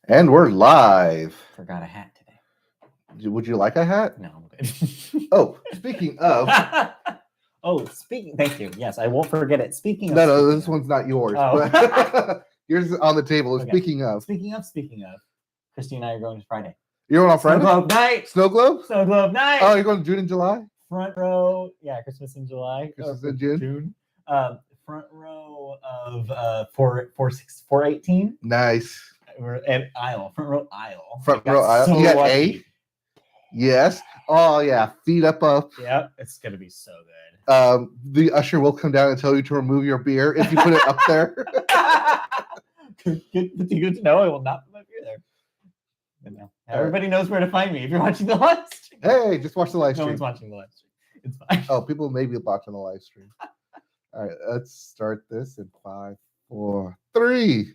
And we're live. Forgot a hat today. Would you like a hat? No, I'm good. Oh, speaking of. Thank you. Yes, I won't forget it. Speaking of. No, this one's not yours. Oh. But yours is on the table. Okay. Speaking of. Speaking of. Christy and I are going to Friday. You're going on Friday? Snow Globe night. Snow Globe? Snow Globe night. Oh, you're going to June and July? Front row. Yeah, Christmas in July. Christmas in June. Front row of 418. Nice. We're at aisle. Front row aisle. Front row aisle. So you got lucky. A? Yes. Oh, yeah. Feet up. Yep. It's going to be so good. The usher will come down and tell you to remove your beer if you put it up there. Good to know. I will not put my beer there. But no. Everybody knows where to find me if you're watching the live stream. Hey, just watch the live stream. No one's watching the live stream. It's fine. Oh, people may be watching the live stream. All right, let's start this in 5, 4, 3.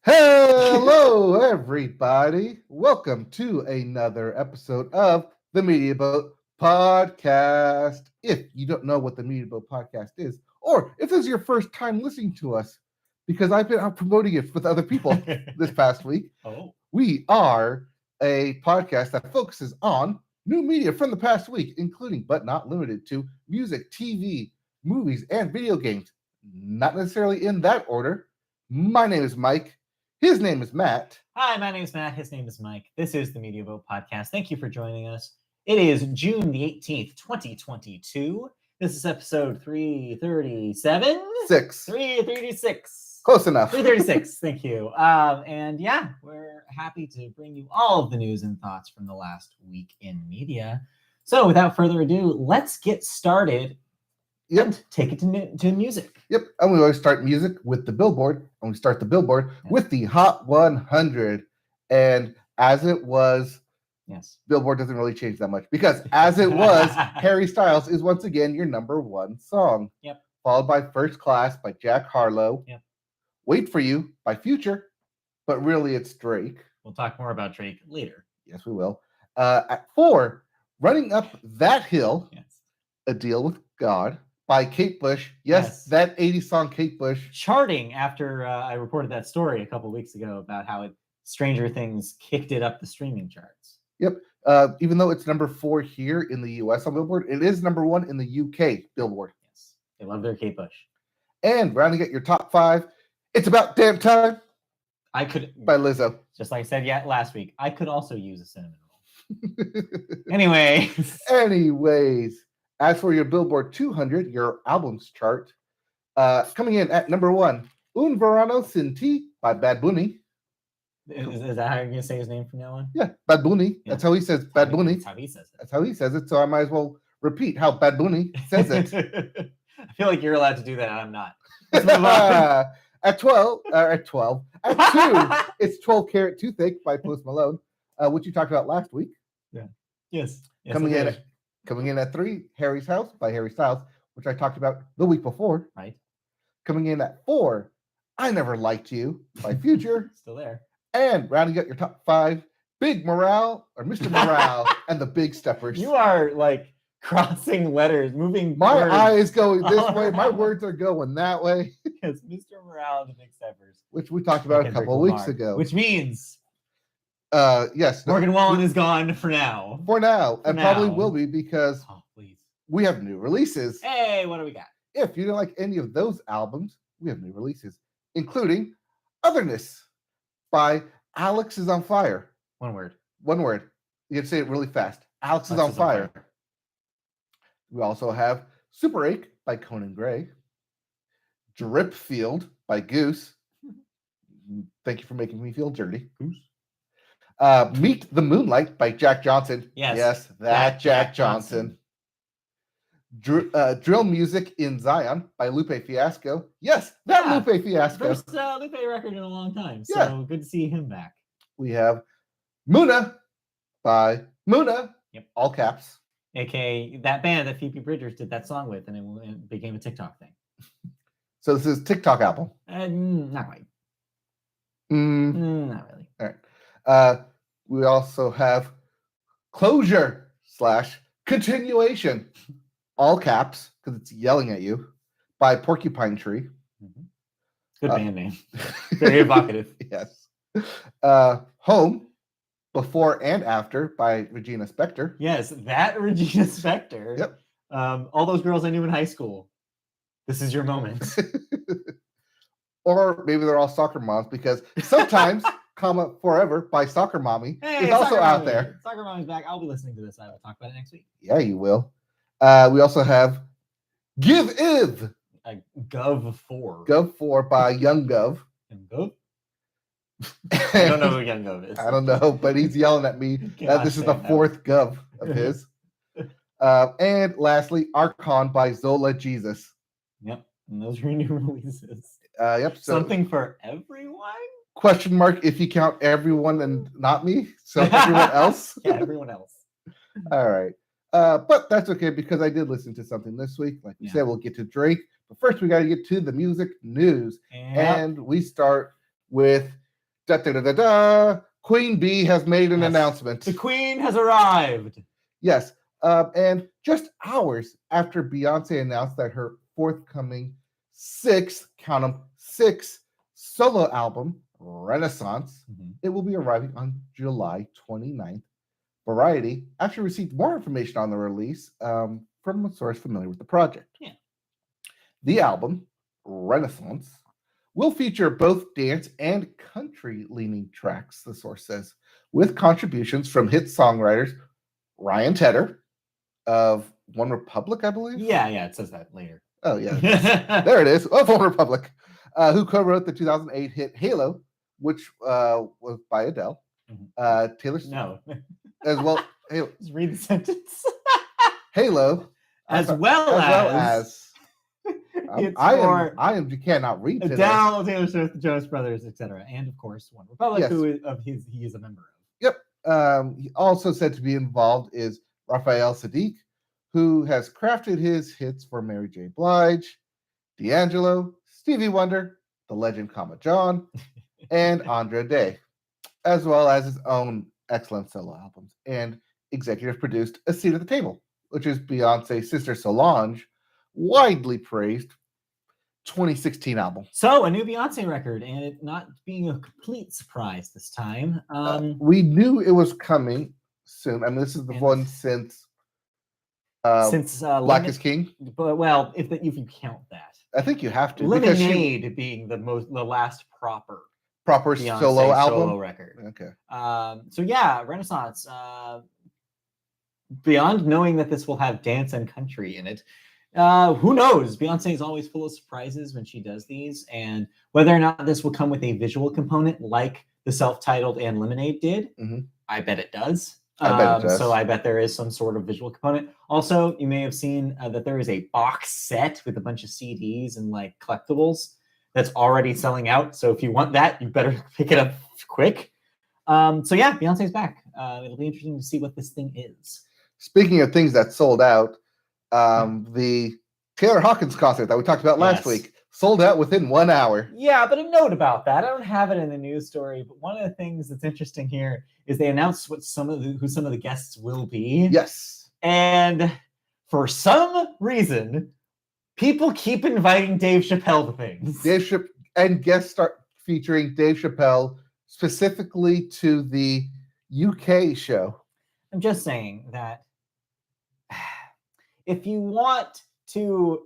Hello, everybody. Welcome to another episode of the Media Boat Podcast. If you don't know what the Media Boat Podcast is, or if this is your first time listening to us, because I've been out promoting it with other people this past week, we are a podcast that focuses on new media from the past week, including but not limited to music, TV, movies, and video games. Not necessarily in that order. My name is Mike. His name is Matt. Hi, my name is Matt. His name is Mike. This is the Media Vote Podcast. Thank you for joining us. It is June the 18th, 2022. This is episode 337? 336. Close enough. 336. Thank you. And yeah, we're happy to bring you all of the news and thoughts from the last week in media. So without further ado, let's get started. Yep. And take it to music. Yep. And we always start music with the Billboard. And we start the Billboard with the Hot 100. And as it was, yes, Billboard doesn't really change that much. Because as it was, Harry Styles is once again your number one song. Yep. Followed by First Class by Jack Harlow. Yep. Wait for You by Future. But really it's Drake. We'll talk more about Drake later. Yes, we will. At 4, Running Up That Hill. Yes. A Deal with God. By Kate Bush. Yes, that 80s song Kate Bush. Charting after I reported that story a couple of weeks ago about how Stranger Things kicked it up the streaming charts. Yep. Even though it's number 4 here in the US on Billboard, it is number 1 in the UK Billboard. Yes. They love their Kate Bush. And rounding out your top 5, It's About Damn Time. I could. By Lizzo. Just like I said last week, I could also use a cinnamon roll. Anyways. As for your Billboard 200, your albums chart, coming in at number 1, Un Verano Sin Ti by Bad Bunny. Is that how you're going to say his name from now on? Yeah, Bad Bunny. Yeah. That's how he says Bad Bunny. That's how he says it. That's how he says it, so I might as well repeat how Bad Bunny says it. I feel like you're allowed to do that, and I'm not. Let's move on. At 2, it's 12 Karat Toothache by Post Malone, which you talked about last week. Yeah. Yes. Coming in at 3, Harry's House by Harry Styles, which I talked about the week before. Right. Coming in at 4, I Never Liked You by Future. Still there. And rounding out your top 5, Big Morale or Mr. Morale and the Big Steppers. You are like crossing letters, moving. My eye is going this way. My words are going that way. Yes, Mr. Morale and the Big Steppers. Which we talked about a couple of weeks ago. Which means... yes. Morgan Wallen is gone for now. Probably will be because we have new releases. Hey, what do we got? If you don't like any of those albums, we have new releases, including Otherness by Alex is on Fire. One word. You can say it really fast. Alex is on fire. We also have Super Ache by Conan Gray. Drip Field by Goose. Thank you for making me feel dirty. Goose. Meet the Moonlight by Jack Johnson. Yes, that Jack Johnson. Drill Music in Zion by Lupe Fiasco. Yes, that Lupe Fiasco. First Lupe record in a long time. So good to see him back. We have Muna by Muna. Yep. All caps. AKA that band that Phoebe Bridgers did that song with, and it became a TikTok thing. So this is TikTok album. Not quite. Not really. All right. We also have Closure / Continuation, all caps, because it's yelling at you, by Porcupine Tree. Mm-hmm. Good band name. Very evocative. Yes. Home, Before and After by Regina Spektor. Yes, that Regina Spektor. Yep. All those girls I knew in high school. This is your moment. Or maybe they're all soccer moms, because sometimes, Forever by Soccer Mommy is also out there. Soccer Mommy's back. I'll be listening to this. I will talk about it next week. Yeah, you will. We also have Give Iv. Gov 4. Gov 4 by Young Gov. Young Gov? I don't know who Young Gov is. I don't know, but he's yelling at me that this is the fourth Gov of his. And lastly, Archon by Zola Jesus. Yep, and those are new releases. Yep. So something for everyone? Question mark if you count everyone and not me. So everyone else? Yeah, everyone else. All right. But that's okay, because I did listen to something this week. Like we said, we'll get to Drake. But first, we got to get to the music news. And we start with Queen Bee has made an announcement. The Queen has arrived. Yes. And just hours after Beyonce announced that her forthcoming sixth solo album, Renaissance, it will be arriving on July 29th. Variety actually received more information on the release from a source familiar with the project. Yeah. The album, Renaissance, will feature both dance and country-leaning tracks, the source says, with contributions from hit songwriters Ryan Tedder of One Republic, I believe? Yeah, it says that later. Oh, yeah. There it is. Oh, One Republic. Who co-wrote the 2008 hit Halo, which was by Adele. Taylor Swift. No. As well. Halo. Just read the sentence. Halo. As well as you cannot read today. Adele, Taylor Swift, the Jonas Brothers, etc. And of course, One Republic, he is a member of. Yep. He also said to be involved is Raphael Sadiq, who has crafted his hits for Mary J. Blige, D'Angelo, Stevie Wonder, the legend Comma John, and Andra Day, as well as his own excellent solo albums, and executive produced A Seat at the Table, which is Beyonce's sister Solange, widely praised 2016 album. So a new Beyonce record, and it not being a complete surprise this time. We knew it was coming soon. I mean, this is the one since Black is King. But well, if you count that, I think you have to. Lemonade being the last proper Beyonce solo record. Okay. So yeah, Renaissance. Beyond knowing that this will have dance and country in it, who knows? Beyonce is always full of surprises when she does these, and whether or not this will come with a visual component like the self-titled and Lemonade did, I bet it does. So I bet there is some sort of visual component. Also, you may have seen that there is a box set with a bunch of CDs and like collectibles that's already selling out. So if you want that, you better pick it up quick. So yeah, Beyonce's back. It'll be interesting to see what this thing is. Speaking of things that sold out, the Taylor Hawkins concert that we talked about last week sold out within 1 hour. Yeah, but a note about that. I don't have it in the news story, but one of the things that's interesting here is they announced who some of the guests will be. Yes. And for some reason, people keep inviting Dave Chappelle to things. And guests start featuring Dave Chappelle specifically to the UK show. I'm just saying that if you want to,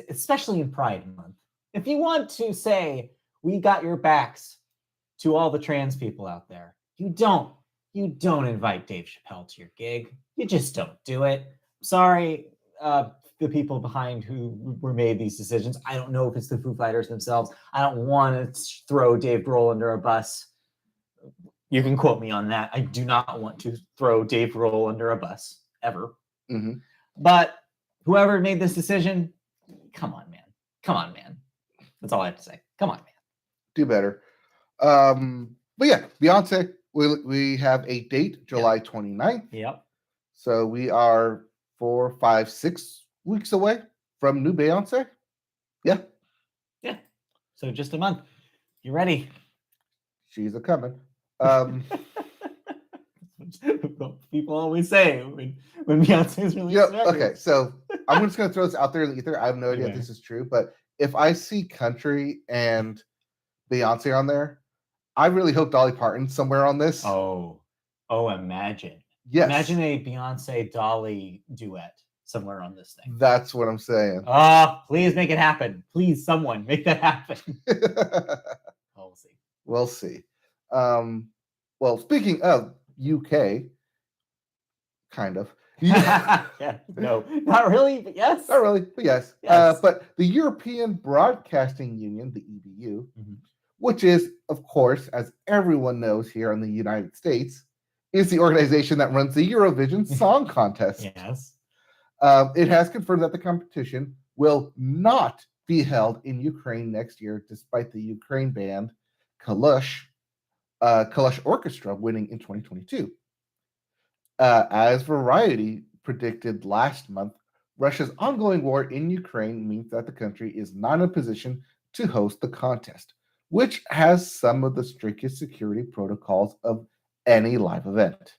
especially in Pride Month, if you want to say, we got your backs to all the trans people out there, you don't invite Dave Chappelle to your gig. You just don't do it. Sorry, the people behind who were made these decisions. I don't know if it's the Foo Fighters themselves. I don't want to throw Dave Grohl under a bus. You can quote me on that. I do not want to throw Dave Grohl under a bus, ever. Mm-hmm. But whoever made this decision, come on, man. That's all I have to say. Come on, man. Do better. But yeah, Beyonce, we have a date, July 29th. Yep. So we are 4, 5, 6 weeks away from new Beyonce. Yeah. Yeah. So just a month. You ready? She's a coming. People always say when Beyonce's releasing. Okay, so I'm just going to throw this out there in the ether. I have no idea if this is true, but if I see country and Beyonce on there, I really hope Dolly Parton's somewhere on this. Oh, imagine. Yes. Imagine a Beyonce Dolly duet somewhere on this thing. That's what I'm saying. Please make it happen. Please, someone make that happen. We'll see. We'll see. Well, speaking of UK, kind of. Yeah, no, not really, but yes. Not really, but yes. Yes. But the European Broadcasting Union, the EBU, which is, of course, as everyone knows here in the United States, is the organization that runs the Eurovision Song Contest. Yes. It has confirmed that the competition will not be held in Ukraine next year, despite the Ukraine band Kalush Orchestra winning in 2022. As Variety predicted last month, Russia's ongoing war in Ukraine means that the country is not in a position to host the contest, which has some of the strictest security protocols of any live event.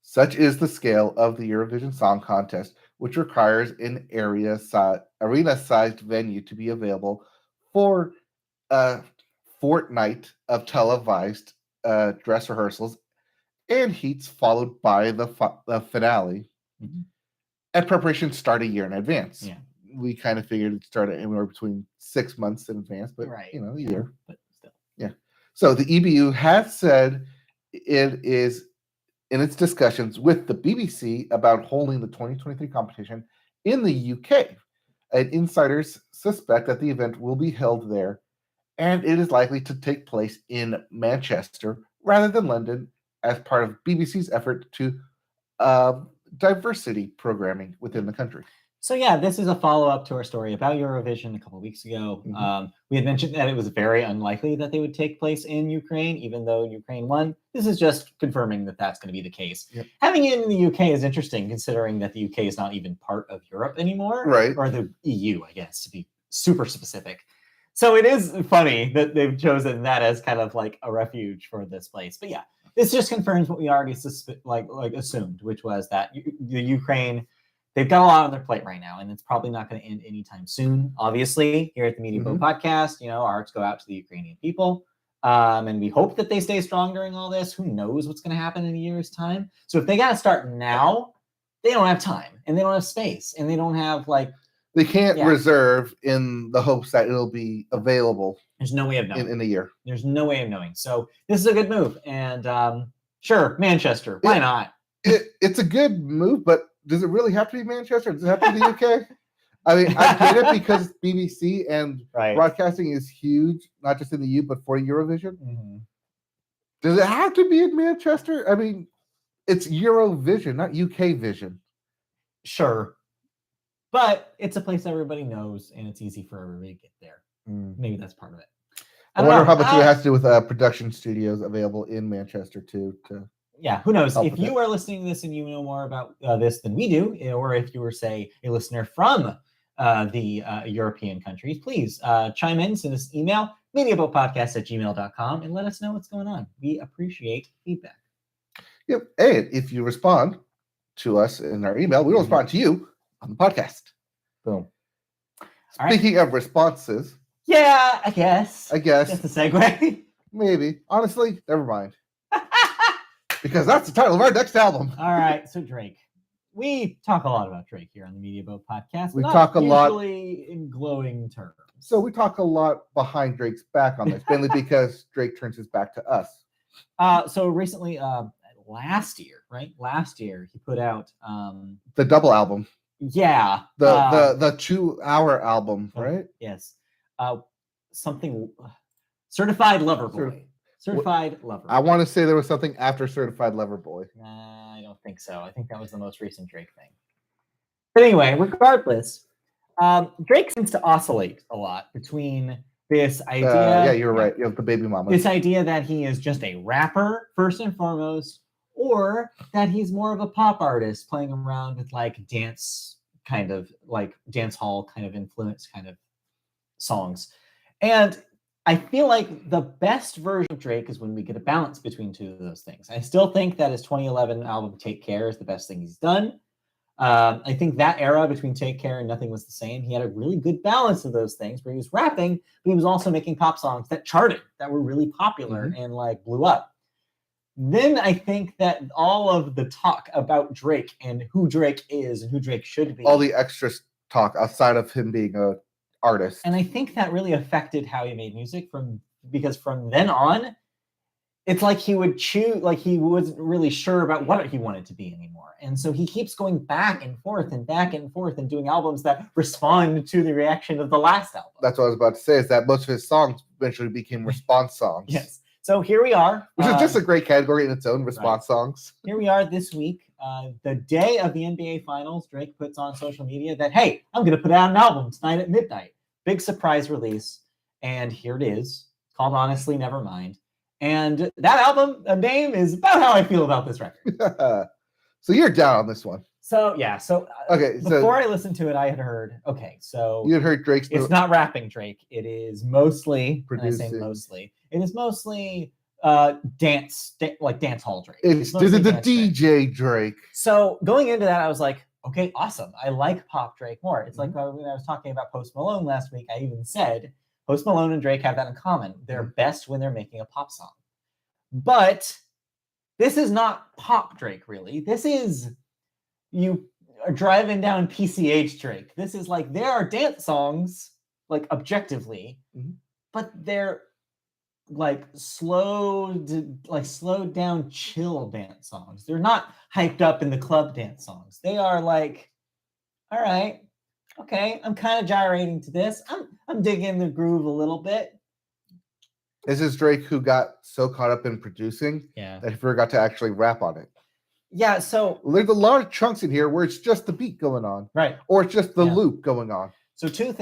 Such is the scale of the Eurovision Song Contest, which requires an arena-sized venue to be available for a fortnight of televised dress rehearsals and heats, followed by the finale. And preparations start a year in advance. Yeah. We kind of figured it'd start anywhere between 6 months in advance, but a year. But still. Yeah. So the EBU has said it is in its discussions with the BBC about holding the 2023 competition in the UK. And insiders suspect that the event will be held there, and it is likely to take place in Manchester rather than London as part of BBC's effort to diversity programming within the country. So yeah, this is a follow-up to our story about Eurovision a couple of weeks ago. We had mentioned that it was very unlikely that they would take place in Ukraine, even though Ukraine won. This is just confirming that that's going to be the case. Yep. Having it in the UK is interesting, considering that the UK is not even part of Europe anymore. Right. Or the EU, I guess, to be super specific. So it is funny that they've chosen that as kind of like a refuge for this place. But yeah, this just confirms what we already assumed, which was that the Ukraine, they've got a lot on their plate right now, and it's probably not going to end anytime soon. Obviously, here at the Media Boat Podcast, our hearts go out to the Ukrainian people, and we hope that they stay strong during all this. Who knows what's going to happen in a year's time? So if they got to start now, they don't have time, and they don't have space, and they don't have they can't reserve in the hopes that it'll be available. There's no way of knowing in a year. There's no way of knowing. So this is a good move, and sure, Manchester, why not? It's a good move, but does it really have to be Manchester? Does it have to be the UK? I mean, I get it because BBC and broadcasting is huge, not just in the EU, but for Eurovision. Does it have to be in Manchester? I mean, it's Eurovision, not UK Vision. Sure. But it's a place everybody knows, and it's easy for everybody to get there. Maybe that's part of it. I wonder how much it has to do with production studios available in Manchester, too. Yeah, who knows? If you are listening to this and you know more about this than we do, or if you were, say, a listener from the European countries, please chime in, send us an email, mediaboatpodcast@gmail.com, and let us know what's going on. We appreciate feedback. Yep. And if you respond to us in our email, we will respond to you on the podcast. Boom. Speaking of responses. Yeah, I guess. That's a segue. Maybe. Honestly, never mind. Because that's the title of our next album. All right. So Drake. We talk a lot about Drake here on the Media Boat Podcast. We talk a lot in glowing terms. So we talk a lot behind Drake's back on this, mainly because Drake turns his back to us. So recently, last year, he put out the double album. Yeah. The 2-hour album, right? Yes. Something Certified Lover Boy. Certified Lover Boy. I want to say there was something after Certified Lover Boy. I don't think so. I think that was the most recent Drake thing. But anyway, regardless, Drake seems to oscillate a lot between this idea. Yeah, you're right. You have the baby mama. This idea that he is just a rapper, first and foremost, or that he's more of a pop artist playing around with dance hall kind of influence kind of songs. And I feel like the best version of Drake is when we get a balance between two of those things. I still think that his 2011 album Take Care is the best thing he's done. I think that era between Take Care and Nothing Was the Same, he had a really good balance of those things where he was rapping, but he was also making pop songs that charted, that were really popular and like blew up. Then I think that all of the talk about Drake and who Drake is and who Drake should be, all the extra talk outside of him being a artist, and I think that really affected how he made music because from then on, it's like he would choose, like he wasn't really sure about what he wanted to be anymore. And so he keeps going back and forth and doing albums that respond to the reaction of the last album. That's what I was about to say, is that most of his songs eventually became response songs. Yes. So here we are. Which is just a great category in its own, response songs. Here we are this week, the day of the NBA Finals. Drake puts on social media that, hey, I'm going to put out an album tonight at midnight. Big surprise release. And here it is, called Honestly Nevermind. And that album name is about how I feel about this record. So you're down on this one. So yeah. So okay. Before I listened to it, I had heard. Okay, so you had heard Drake's. It's not rapping Drake. It is mostly. Producing. And I say mostly. It is mostly dance hall Drake. It's the DJ Drake. So going into that, I was like, okay, awesome. I like pop Drake more. It's like when I was talking about Post Malone last week, I even said Post Malone and Drake have that in common. They're best when they're making a pop song. But this is not pop Drake, really. This is you are driving down PCH Drake. This is like, there are dance songs, like objectively, but they're like slowed down, chill dance songs. They're not hyped up in the club dance songs. They are like, all right, okay, I'm kind of gyrating to this. I'm digging the groove a little bit. This is Drake who got so caught up in producing that he forgot to actually rap on it. Yeah, so there's a lot of chunks in here where it's just the beat going on, right? Or it's just the loop going on. So two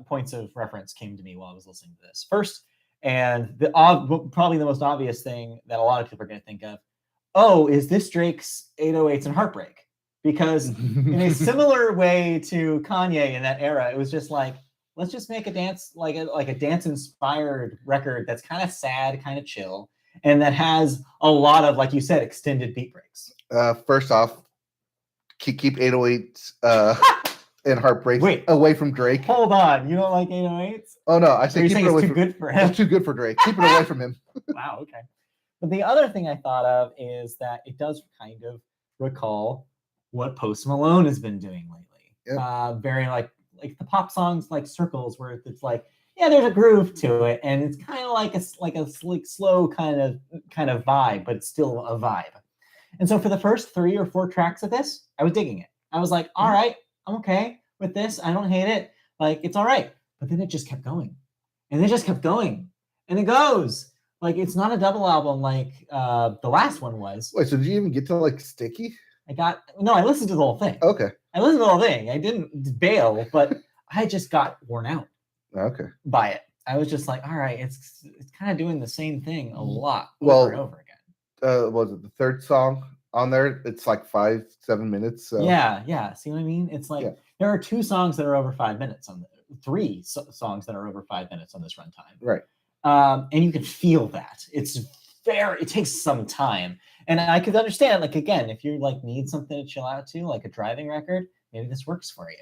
points of reference came to me while I was listening to this. First, and probably the most obvious thing that a lot of people are going to think of, is this Drake's 808s and Heartbreak? Because in a similar way to Kanye in that era, it was just like, let's just make a dance, like a dance-inspired record that's kind of sad, kind of chill, and that has a lot of, like you said, extended beat breaks. First off, keep 808s and Heartbreaks away from Drake. Hold on, you don't like 808s? Oh no, I say keep it away from good for him. It's too good for Drake. Keep it away from him. Wow, okay. But the other thing I thought of is that it does kind of recall what Post Malone has been doing lately. Yep. Very like the pop songs like Circles, where it's like, there's a groove to it, and it's kind of like a slow kind of vibe, but it's still a vibe. And so for the first 3 or 4 tracks of this, I was digging it. I was like, all right, I'm okay with this. I don't hate it. Like, it's all right. But then it just kept going, and it just kept going, and it goes. Like, it's not a double album like the last one was. Wait, so did you even get to like Sticky? I listened to the whole thing. Okay. I listened to the whole thing. I didn't bail, but I just got worn out. Okay. By it. I was just like, all right, it's kind of doing the same thing a lot over and over again. Was it the third song on there? It's like 5-7 minutes. So. Yeah. See what I mean? It's like there are 2 songs that are over 5 minutes on 3 songs that are over 5 minutes on this runtime. Right. And you can feel that. It takes some time. And I could understand, like, again, if you like need something to chill out to, like a driving record, maybe this works for you.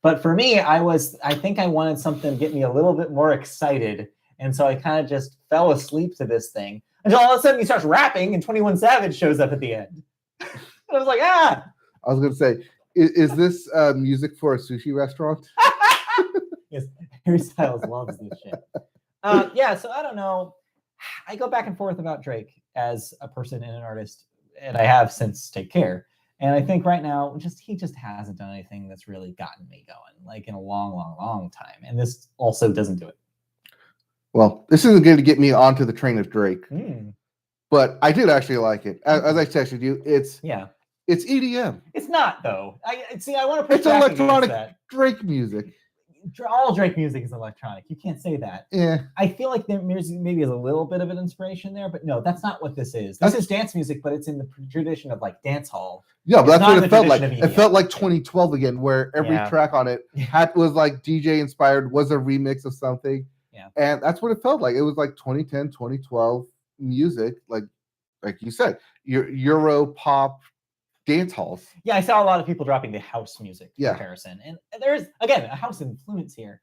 But for me, I think I wanted something to get me a little bit more excited. And so I kind of just fell asleep to this thing until all of a sudden he starts rapping and 21 Savage shows up at the end. And I was like, I was going to say, is this music for a sushi restaurant? Yes, Harry Styles loves this shit. So I don't know. I go back and forth about Drake as a person and an artist, and I have since Take Care. And I think right now, he just hasn't done anything that's really gotten me going, like in a long, long, long time. And this also doesn't do it. Well, this isn't going to get me onto the train of Drake, but I did actually like it. As I texted you, it's EDM. It's not though. I want to put it's electronic Drake music. All Drake music is electronic. You can't say that. Yeah. I feel like there maybe is a little bit of an inspiration there, but no, that's not what this is. This is dance music, but it's in the tradition of like dance hall. Yeah, but that's what it felt like. It felt like 2012 again, where every track on it was like DJ inspired, was a remix of something. Yeah. And that's what it felt like. It was like 2010, 2012 music, like you said, your Euro pop dance halls. Yeah, I saw a lot of people dropping the house music Yeah. comparison. And there's, again, a house influence here.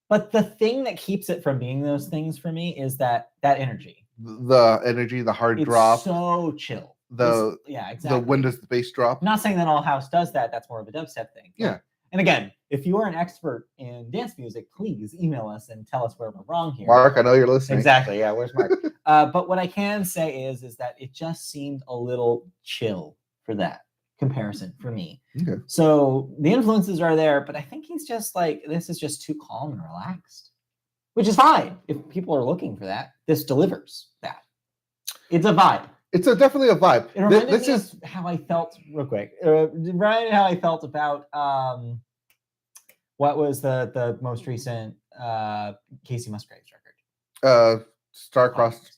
But the thing that keeps it from being those things for me is that energy. The energy, the hard It's drop. so chill. Yeah, exactly. The when does the bass drop? I'm not saying that all house does that. That's more of a dubstep thing. Yeah. And again, if you are an expert in dance music, please email us and tell us where we're wrong here. Mark, I know you're listening. Exactly. Yeah, where's Mark? But what I can say is that it just seemed a little chill for that comparison for me. Okay. So the influences are there, but I think he's just like, this is just too calm and relaxed, which is fine. If people are looking for that, this delivers that. It's a vibe. It's definitely a vibe. It reminded me of how I felt, real quick. Reminded how I felt about what was the most recent Casey Musgraves record? Starcross.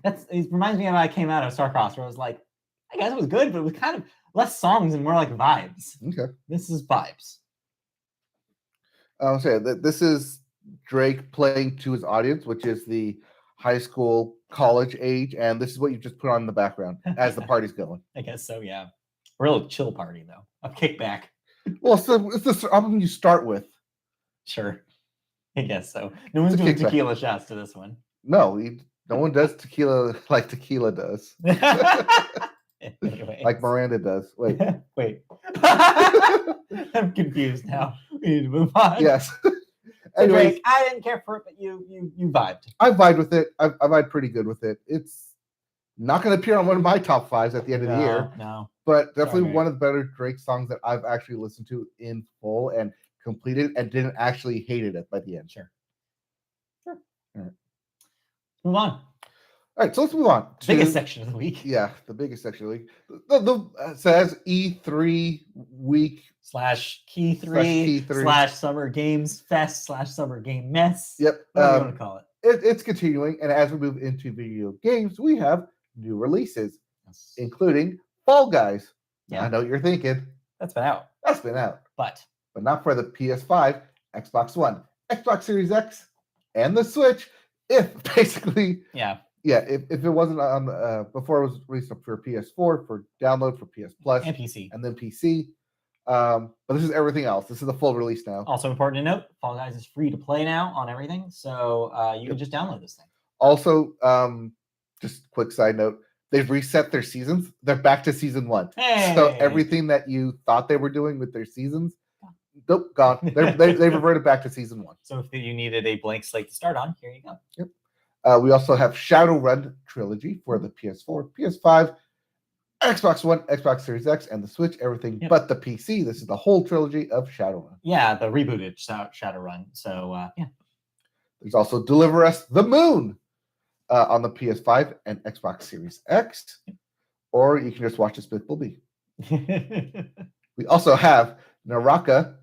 It reminds me of how I came out of Starcross, where I was like, I guess it was good, but it was kind of less songs and more like vibes. Okay. This is vibes. I'll say that this is Drake playing to his audience, which is the high school, college age, and this is what you just put on in the background as the party's going. I guess so, yeah. Real chill party, though. A kickback. Well, so it's the album you start with. Sure. I guess so. No one's doing tequila shots to this one. No, no one does tequila like tequila does. Like Miranda does. Wait. I'm confused now. We need to move on. Yes. Anyways, Drake, I didn't care for it, but you vibed. I vibed with it. I vibed pretty good with it. It's not going to appear on one of my top fives at the end of the year. No. But definitely one of the better Drake songs that I've actually listened to in full and completed and didn't actually hate it by the end. Sure. All right. Move on. All right, so let's move on. To biggest section of the week. Yeah, the biggest section of the week. The says E3 week / Key3 / Summer Games Fest / Summer Game Mess. Yep. What do you want to call it? It's continuing, and as we move into video games, we have new releases, including Fall Guys. Yeah. I know what you're thinking. That's been out. But not for the PS5, Xbox One, Xbox Series X, and the Switch. If it wasn't on before it was released for PS4 for download for PS Plus and PC, and then PC. But this is everything else. This is the full release now. Also important to note, Fall Guys is free to play now on everything, so you can just download this thing. Also, just quick side note, they've reset their seasons. They're back to season 1. Hey! So everything that you thought they were doing with their seasons, nope, gone. They've reverted back to season 1. So if you needed a blank slate to start on, here you go. Yep. We also have Shadowrun Trilogy for the PS4, PS5, Xbox One, Xbox Series X, and the Switch, everything but the PC. This is the whole trilogy of Shadowrun. Yeah, the rebooted Shadowrun. So, yeah. There's also Deliver Us the Moon on the PS5 and Xbox Series X. Or you can just watch Despicable Me. We also have Naraka: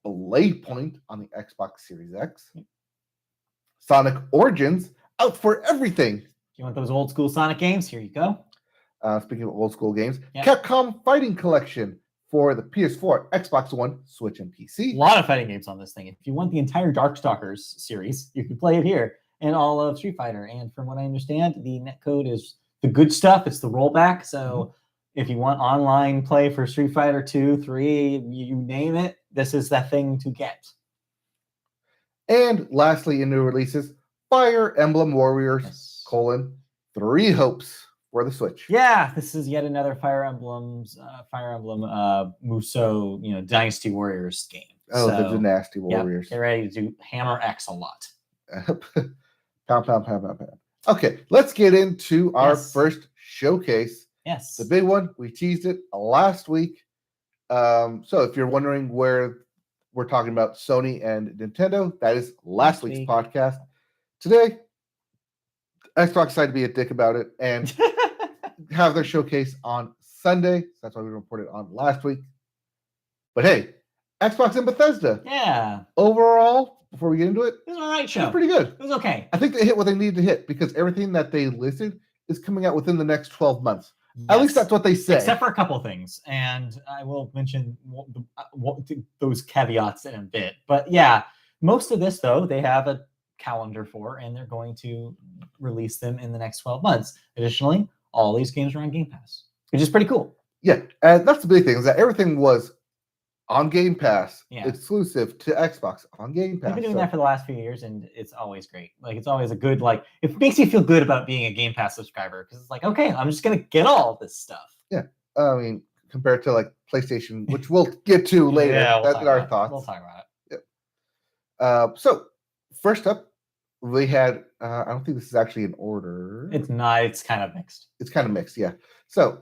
Blade Point on the Xbox Series X. Sonic Origins out for everything. You want those old school Sonic games? Here you go. Speaking of old school games, Capcom Fighting Collection for the PS4, Xbox One, Switch, and PC. A lot of fighting games on this thing. If you want the entire Darkstalkers series, you can play it here, and all of Street Fighter. And from what I understand, the netcode is the good stuff. It's the rollback. So if you want online play for Street Fighter 2, 3, you name it, this is the thing to get. And lastly, in new releases, Fire Emblem Warriors, 3 Hopes for the Switch. Yeah, this is yet another Fire Emblem Musou, Dynasty Warriors game. Oh, so, the Dynasty Warriors. Get ready to do Hammer X a lot. Pound. Okay, let's get into our first showcase. Yes. The big one, we teased it last week. So if you're wondering where we're talking about Sony and Nintendo, that is last week's podcast. Today, Xbox decided to be a dick about it and have their showcase on Sunday. So that's why we reported on last week. But hey, Xbox and Bethesda. Yeah. Overall, before we get into it, it was an alright show. It was pretty good. It was okay. I think they hit what they needed to hit because everything that they listed is coming out within the next 12 months. Yes. At least that's what they say. Except for a couple things. And I will mention those caveats in a bit. But yeah, most of this, though, they have a calendar for, and they're going to release them in the next 12 months. Additionally, all these games are on Game Pass. which is pretty cool. Yeah, and that's the big thing, is that everything was on Game Pass, Yeah. exclusive to Xbox on Game Pass. They've been doing that for the last few years, and it's always great. Like, it's always a good, like, it makes you feel good about being a Game Pass subscriber, because it's like, okay, I'm just going to get all of this stuff. Yeah. I mean, compared to, like, PlayStation, which we'll get to later. Yeah, That's our thoughts. We'll talk about it. Yep. So, first up, we had, I don't think this is actually in order. It's not, it's kind of mixed. It's kind of mixed, yeah. So,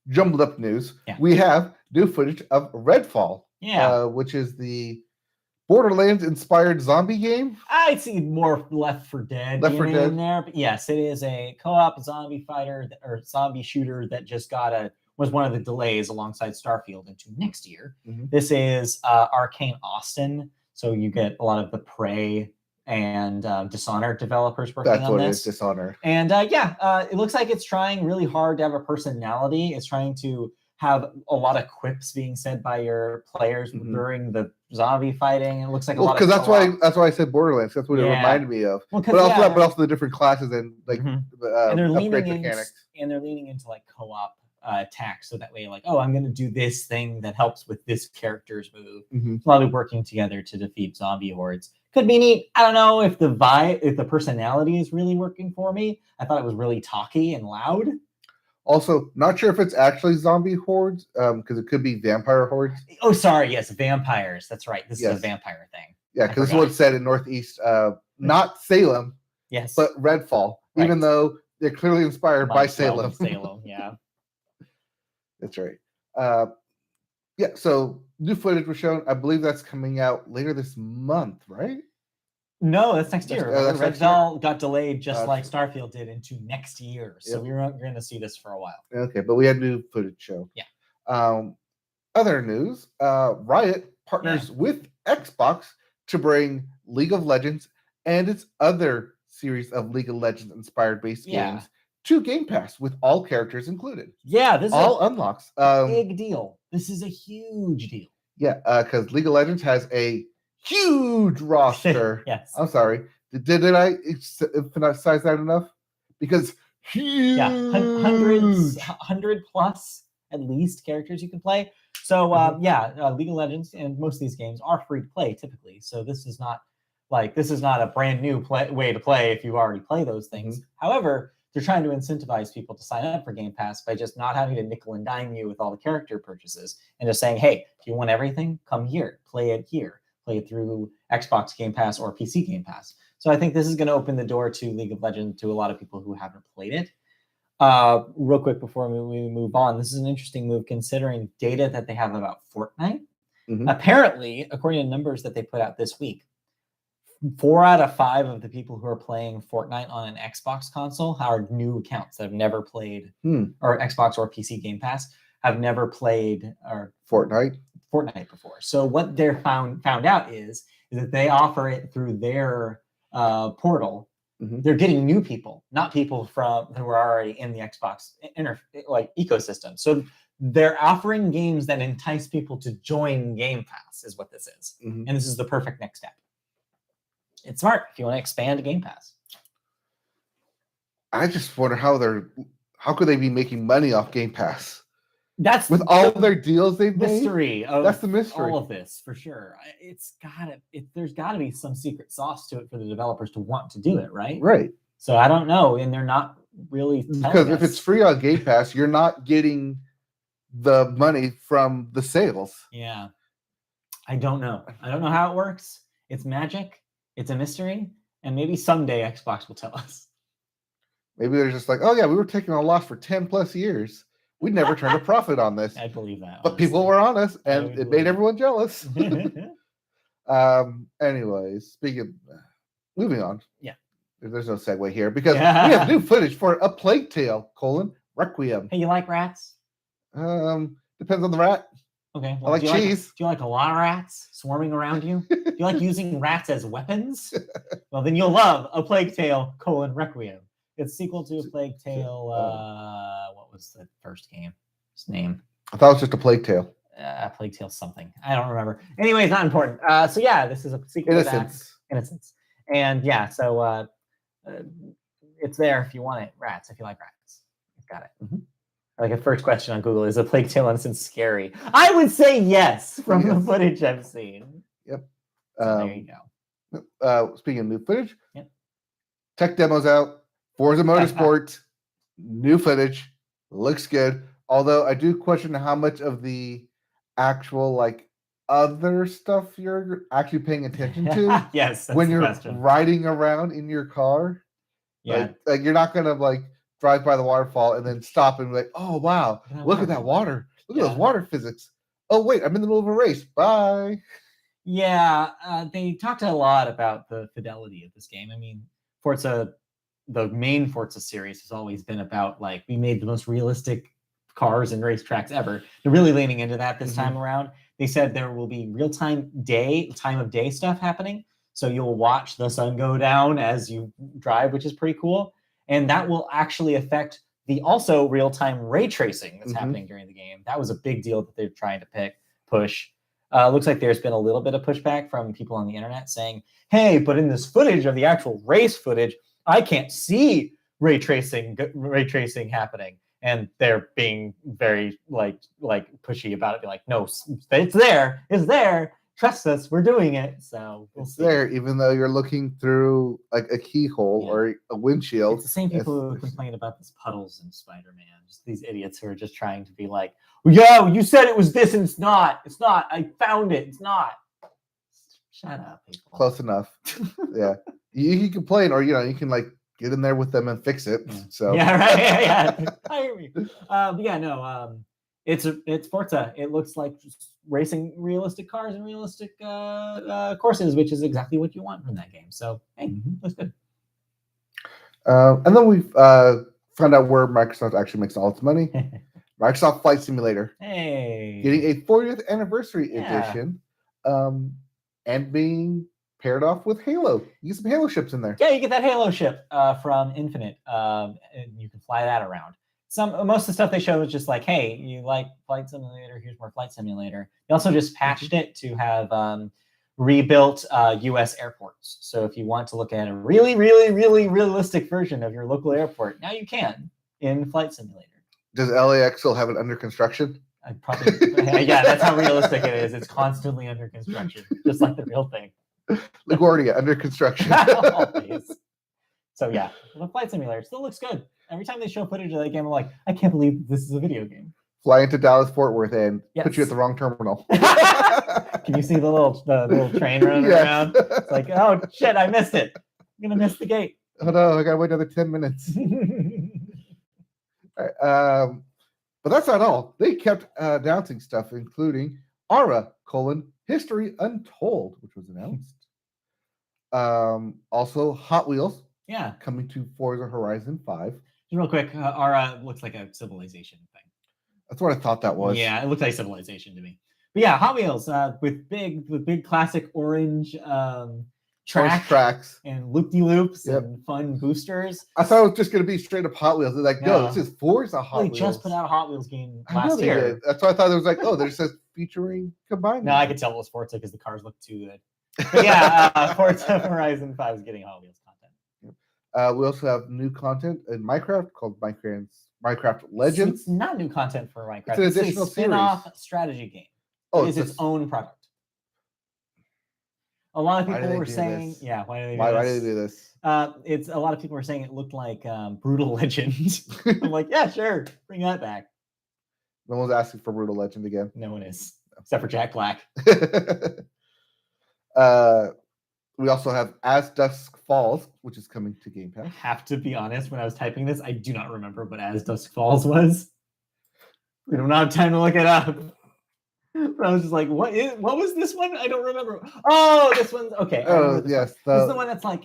jumbled up news. Yeah. We have new footage of Redfall. Yeah. Which is the Borderlands-inspired zombie game. I'd see more Left 4 Dead in there, but yes, it is a co-op zombie fighter or zombie shooter that just was one of the delays alongside Starfield into next year. Mm-hmm. This is Arcane Austin, so you get a lot of the Prey and Dishonored developers working on this. That's what it is, Dishonored. And it looks like it's trying really hard to have a personality. It's trying to have a lot of quips being said by your players during the zombie fighting. It looks like a lot of that's why I said Borderlands. That's what it reminded me of. Well, but also the different classes and like and they're upgrade mechanics. And they're leaning into like co-op attacks, so that way, like, oh, I'm going to do this thing that helps with this character's move. So I'll be working together to defeat zombie hordes. Could be neat. I don't know if the personality is really working for me. I thought it was really talky and loud. Also, not sure if it's actually zombie hordes, because it could be vampire hordes. Oh, sorry. Yes, vampires. That's right. This is a vampire thing. Yeah, because this is what's said in Northeast, not Salem. Yes. But Redfall, even though they're clearly inspired by Salem. Salem, yeah. That's right. So new footage was shown. I believe that's coming out later this month, right? No, that's next year. Redfall got delayed just like Starfield did into next year. So we're not going to see this for a while. Okay, but we had new footage show. Yeah. Other news, Riot partners with Xbox to bring League of Legends and its other series of League of Legends inspired based games to Game Pass with all characters included. Yeah, this all unlocks. Big deal. This is a huge deal. Yeah, because League of Legends has a huge roster. Yes. I'm sorry. Did I emphasize that enough? Because huge. Yeah, 100 plus at least characters you can play. So League of Legends and most of these games are free to play typically. So this is not a brand new way to play if you already play those things. However, they're trying to incentivize people to sign up for Game Pass by just not having to nickel and dime you with all the character purchases and just saying, hey, if you want everything, come here, play it here. Play it through Xbox Game Pass or PC Game Pass. So I think this is going to open the door to League of Legends to a lot of people who haven't played it. Real quick before we move on, this is an interesting move considering data that they have about Fortnite. Apparently, according to numbers that they put out this week, 4 out of 5 of the people who are playing Fortnite on an Xbox console are new accounts that have never played or Xbox or PC Game Pass have never played or Fortnite before. So what they're found out is that they offer it through their portal. They're getting new people, not people who are already in the Xbox ecosystem. So they're offering games that entice people to join Game Pass is what this is. And this is the perfect next step. It's smart if you want to expand Game Pass. I just wonder how could they be making money off Game Pass? That's with all their deals they've made. That's the mystery. All of this for sure. There's got to be some secret sauce to it for the developers to want to do it, right? Right. So I don't know, and they're not really because if it's free on Game Pass, you're not getting the money from the sales. Yeah, I don't know. I don't know how it works. It's magic. It's a mystery, and maybe someday Xbox will tell us. Maybe they're just like, oh yeah, we were taking a loss for 10 plus years. We never turned a profit on this. I believe that. But people were honest, and it made everyone jealous. Anyways, moving on. Yeah. There's no segue here because we have new footage for A Plague Tale: Requiem. Hey, you like rats? Depends on the rat. Okay. Well, I like cheese. Do you like a lot of rats swarming around you? Do you like using rats as weapons? Well, then you'll love A Plague Tale: Requiem. It's sequel to A Plague Tale. What was the first game's name? I thought it was just A Plague Tale. Plague Tale something. I don't remember. Anyway, it's not important. So yeah, this is a sequel to that. Innocence. And yeah, so it's there if you want it. Rats, if you like rats. You've got it. Like a first question on Google, is A Plague Tale Innocence scary? I would say yes from the footage I've seen. Yep. So there you go. Speaking of new footage, yep. tech demos out. Forza Motorsport, new footage, looks good. Although I do question how much of the actual like other stuff you're actually paying attention to. Yes, when you're riding around in your car. Yeah, like you're not gonna like drive by the waterfall and then stop and be like, oh wow, look at that water. Look at those water physics. Oh wait, I'm in the middle of a race. Bye. Yeah, they talked a lot about the fidelity of this game. I mean, Forza, the main Forza series has always been about like we made the most realistic cars and racetracks ever. They're really leaning into that this time around. They said there will be time of day stuff happening. So you'll watch the sun go down as you drive, which is pretty cool. And that will actually affect the also real-time ray tracing that's happening during the game. That was a big deal that they're trying to push. Looks like there's been a little bit of pushback from people on the internet saying, hey, but in this footage of the actual race footage, I can't see ray tracing happening. And they're being very like pushy about it. Be like, no, it's there. It's there. Trust us, we're doing it. So it's there, even though you're looking through like a keyhole or a windshield. It's the same people who complain about these puddles in Spider-Man. Just these idiots who are just trying to be like, yo, you said it was this and it's not. It's not. I found it. It's not. Shut up, people. Close enough. Yeah. You can complain, or you can like get in there with them and fix it. So yeah, right. Yeah. Hire me. It's Forza. It looks like just racing realistic cars and realistic courses, which is exactly what you want from that game. So hey, looks good. And then we found out where Microsoft actually makes all its money. Microsoft Flight Simulator. Hey, getting a 40th anniversary edition, and being paired off with Halo. You get some Halo ships in there. Yeah, you get that Halo ship from Infinite, and you can fly that around. Most of the stuff they showed was just like, hey, you like Flight Simulator? Here's more Flight Simulator. They also just patched it to have rebuilt U.S. airports. So if you want to look at a really, really, really realistic version of your local airport, now you can in Flight Simulator. Does LAX still have it under construction? Yeah, that's how realistic it is. It's constantly under construction, just like the real thing. LaGuardia under construction. So yeah, the Flight Simulator still looks good. Every time they show footage of that game, I'm like, I can't believe this is a video game. Fly into Dallas Fort Worth and put you at the wrong terminal. Can you see the little train running around? It's like, oh shit, I missed it. I'm gonna miss the gate. Oh no, I gotta wait another 10 minutes. All right, but that's not all. They kept announcing stuff, including Aura: History Untold, which was announced. Also, Hot Wheels. Yeah, coming to Forza Horizon 5. Real quick, Aura looks like a Civilization thing. That's what I thought that was. Yeah, it looks like Civilization to me. But yeah, Hot Wheels with big classic orange tracks and loop-de-loops and fun boosters. I thought it was just going to be straight up Hot Wheels. They're like, no, this is Forza Hot Wheels. They just put out a Hot Wheels game last year. That's why I thought it was like, oh, there's just featuring combined. No, I could tell it was Forza because the cars look too good. But yeah, Forza Horizon 5 is getting Hot Wheels content. We also have new content in Minecraft called Minecraft Legends. It's not new content for Minecraft. It's an additional spin-off strategy game. Oh, it's its own product. A lot of people were saying, why do they do this? It's a lot of people were saying it looked like Brutal Legend. I'm like, yeah, sure, bring that back. No one's asking for Brutal Legend again. No one is, except for Jack Black. We also have As Dusk Falls, which is coming to Game Pass. I have to be honest, when I was typing this, I do not remember what As Dusk Falls was. We don't have time to look it up. But I was just like, what was this one? I don't remember. Oh, this one's okay. Oh, yes. This is the one that's like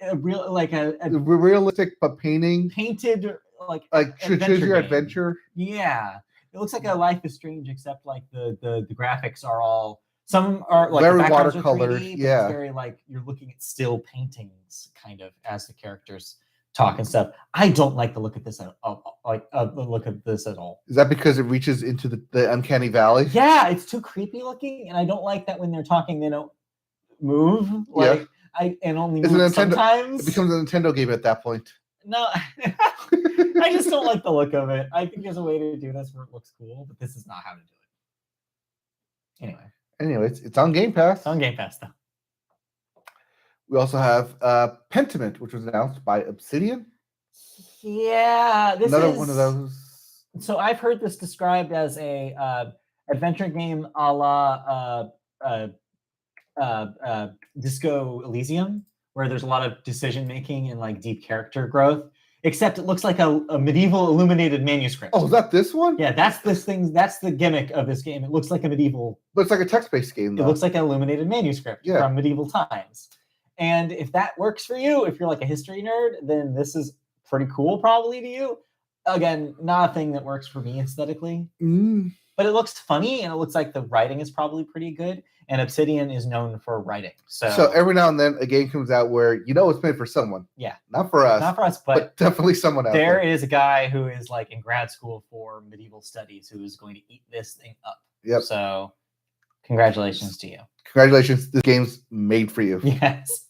a realistic but painted like choose your adventure. Yeah. It looks like a Life is Strange, except like the graphics are all, some are like very watercolored. Yeah, it's very like you're looking at still paintings kind of as the characters talk and stuff. I don't like the look at this at all. Is that because it reaches into the uncanny valley? Yeah, it's too creepy looking, and I don't like that when they're talking they don't move. Only move sometimes. It becomes a Nintendo game at that point. No, I just don't like the look of it. I think there's a way to do this where it looks cool, but this is not how to do it. Anyway, it's on Game Pass. It's on Game Pass, though. We also have Pentiment, which was announced by Obsidian. Yeah, this Another is one of those. So I've heard this described as a adventure game a la Disco Elysium, where there's a lot of decision making and like deep character growth. Except it looks like a medieval illuminated manuscript. Oh, is that this one? Yeah, that's this thing. That's the gimmick of this game. It looks like a medieval. But it's like a text-based game, though. It looks like an illuminated manuscript from medieval times. And if that works for you, if you're like a history nerd, then this is pretty cool probably to you. Again, not a thing that works for me aesthetically. But it looks funny, and it looks like the writing is probably pretty good. And Obsidian is known for writing. So every now and then a game comes out where it's made for someone. Yeah. Not for us. Not for us, but definitely someone out there. There is a guy who is like in grad school for medieval studies who is going to eat this thing up. Yep. So congratulations to you. Congratulations. This game's made for you. Yes.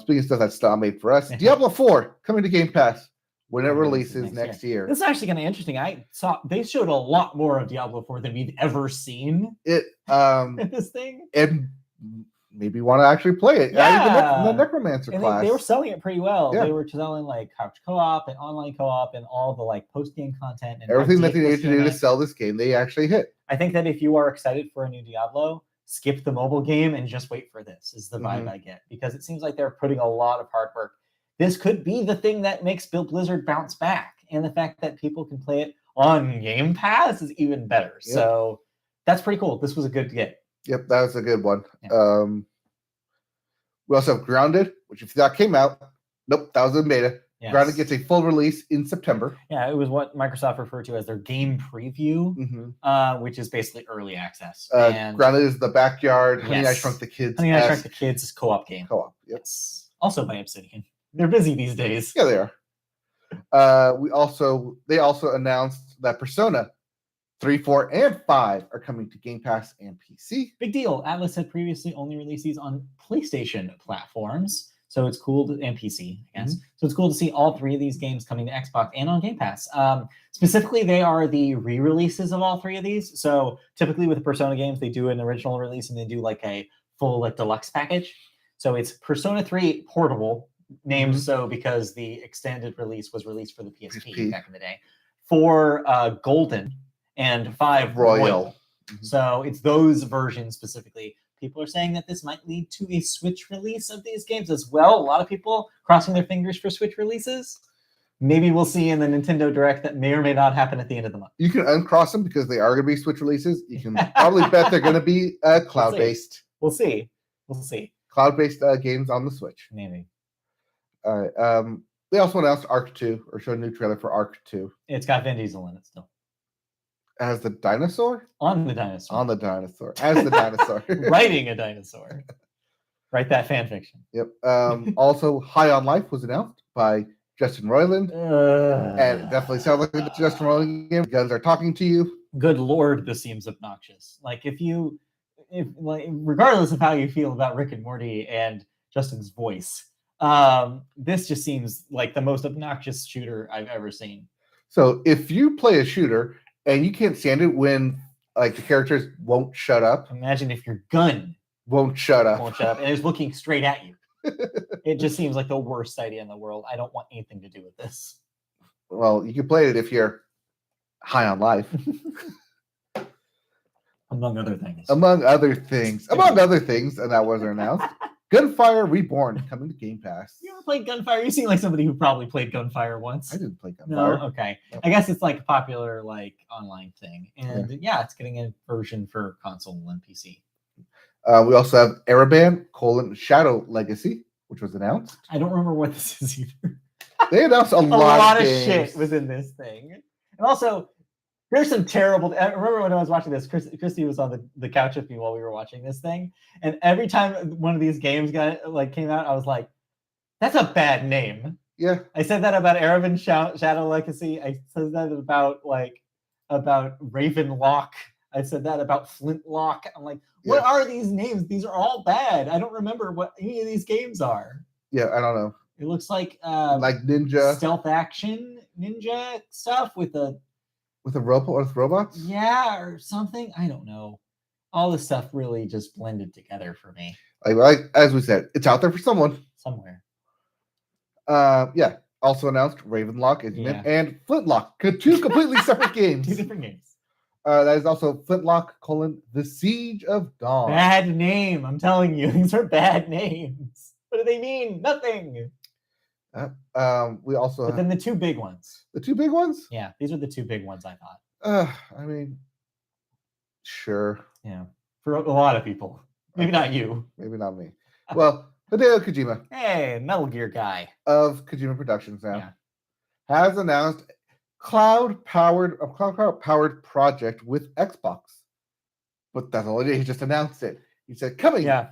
Speaking of stuff that's not made for us, Diablo 4 coming to Game Pass when it releases next year. This is actually kind of interesting. I saw they showed a lot more of Diablo 4 than we'd ever seen. This thing. And maybe want to actually play it. Yeah. The Necromancer class. They were selling it pretty well. Yeah. They were selling like couch co-op and online co-op and all the like post-game content. And everything that they needed to do to sell this game, they actually hit. I think that if you are excited for a new Diablo, skip the mobile game and just wait for this is the vibe I get. Because it seems like they're putting a lot of hard work. This could be the thing that makes Blizzard bounce back. And the fact that people can play it on Game Pass is even better. Yep. So that's pretty cool. This was a good get. Yep, that was a good one. Yeah. We also have Grounded, which if that came out, nope, that was in beta. Yes. Grounded gets a full release in September. Yeah, it was what Microsoft referred to as their game preview, which is basically early access. And Grounded is the backyard. Honey, I Shrunk the Kids. Honey, I Shrunk the Kids is co-op game. Co-op, yep. Yes. Also by Obsidian. They're busy these days. Yeah, they are. They also announced that Persona 3, 4, and 5 are coming to Game Pass and PC. Big deal. Atlas had previously only released these on PlayStation platforms. So it's cool and PC, I guess. So it's cool to see all three of these games coming to Xbox and on Game Pass. Specifically, they are the re-releases of all three of these. So typically with the Persona games, they do an original release and they do like a full like deluxe package. So it's Persona 3 Portable, named so because the extended release was released for the PSP back in the day. 4 Golden and 5 Royal. So it's those versions specifically. People are saying that this might lead to a Switch release of these games as well. A lot of people crossing their fingers for Switch releases. Maybe we'll see in the Nintendo Direct that may or may not happen at the end of the month. You can uncross them because they are going to be Switch releases. You can probably bet they're going to be cloud-based. We'll see. Cloud-based games on the Switch. Maybe. All right. They also announced Arc 2, or showed a new trailer for Arc 2. It's got Vin Diesel in it still. As the dinosaur? On the dinosaur. On the dinosaur. As the dinosaur. Writing a dinosaur. Write that fan fiction. Yep. Also, High on Life was announced by Justin Roiland. And it definitely sounds like a Justin Roiland game. Guns are talking to you. Good Lord, this seems obnoxious. Like, regardless of how you feel about Rick and Morty and Justin's voice, this just seems like the most obnoxious shooter I've ever seen. So if you play a shooter and you can't stand it when like the characters won't shut up. Imagine if your gun won't shut up and is looking straight at you. It just seems like the worst idea in the world. I don't want anything to do with this. Well, you can play it if you're high on life. Among other things. Among other things, and that wasn't announced. Gunfire Reborn coming to Game Pass. You ever played Gunfire? You seem like somebody who probably played Gunfire once. I didn't play Gunfire. No? Okay. Yep. I guess it's like a popular like online thing. And it's getting a version for console and PC. We also have Ereban: Shadow Legacy, which was announced. I don't remember what this is either. They announced a lot of shit was in this thing. And also, there's some terrible. I remember when I was watching this, Christy was on the couch with me while we were watching this thing, and every time one of these games came out, I was like, "That's a bad name." Yeah, I said that about Ereban Shadow Legacy. I said that about Ravenlock. I said that about Flintlock. I'm like, what are these names? These are all bad. I don't remember what any of these games are. Yeah, I don't know. It looks like ninja stealth action ninja stuff with a robots. Yeah, or something. I don't know. All this stuff really just blended together for me. Like as we said, it's out there for someone somewhere. Yeah. Also announced Ravenlock and Flintlock, two completely separate games. Two different games. That is also Flintlock: The Siege of Dawn. Bad name. I'm telling you, these are bad names. What do they mean? Nothing. We also. But then the two big ones. The two big ones? Yeah, these are the two big ones. I thought. I mean, sure. Yeah, for a lot of people. Maybe not you. Maybe not me. Well, Hideo Kojima. Hey, Metal Gear guy of Kojima Productions now has announced cloud-powered project with Xbox. But that's all it is. He just announced it. He said, coming. Yeah.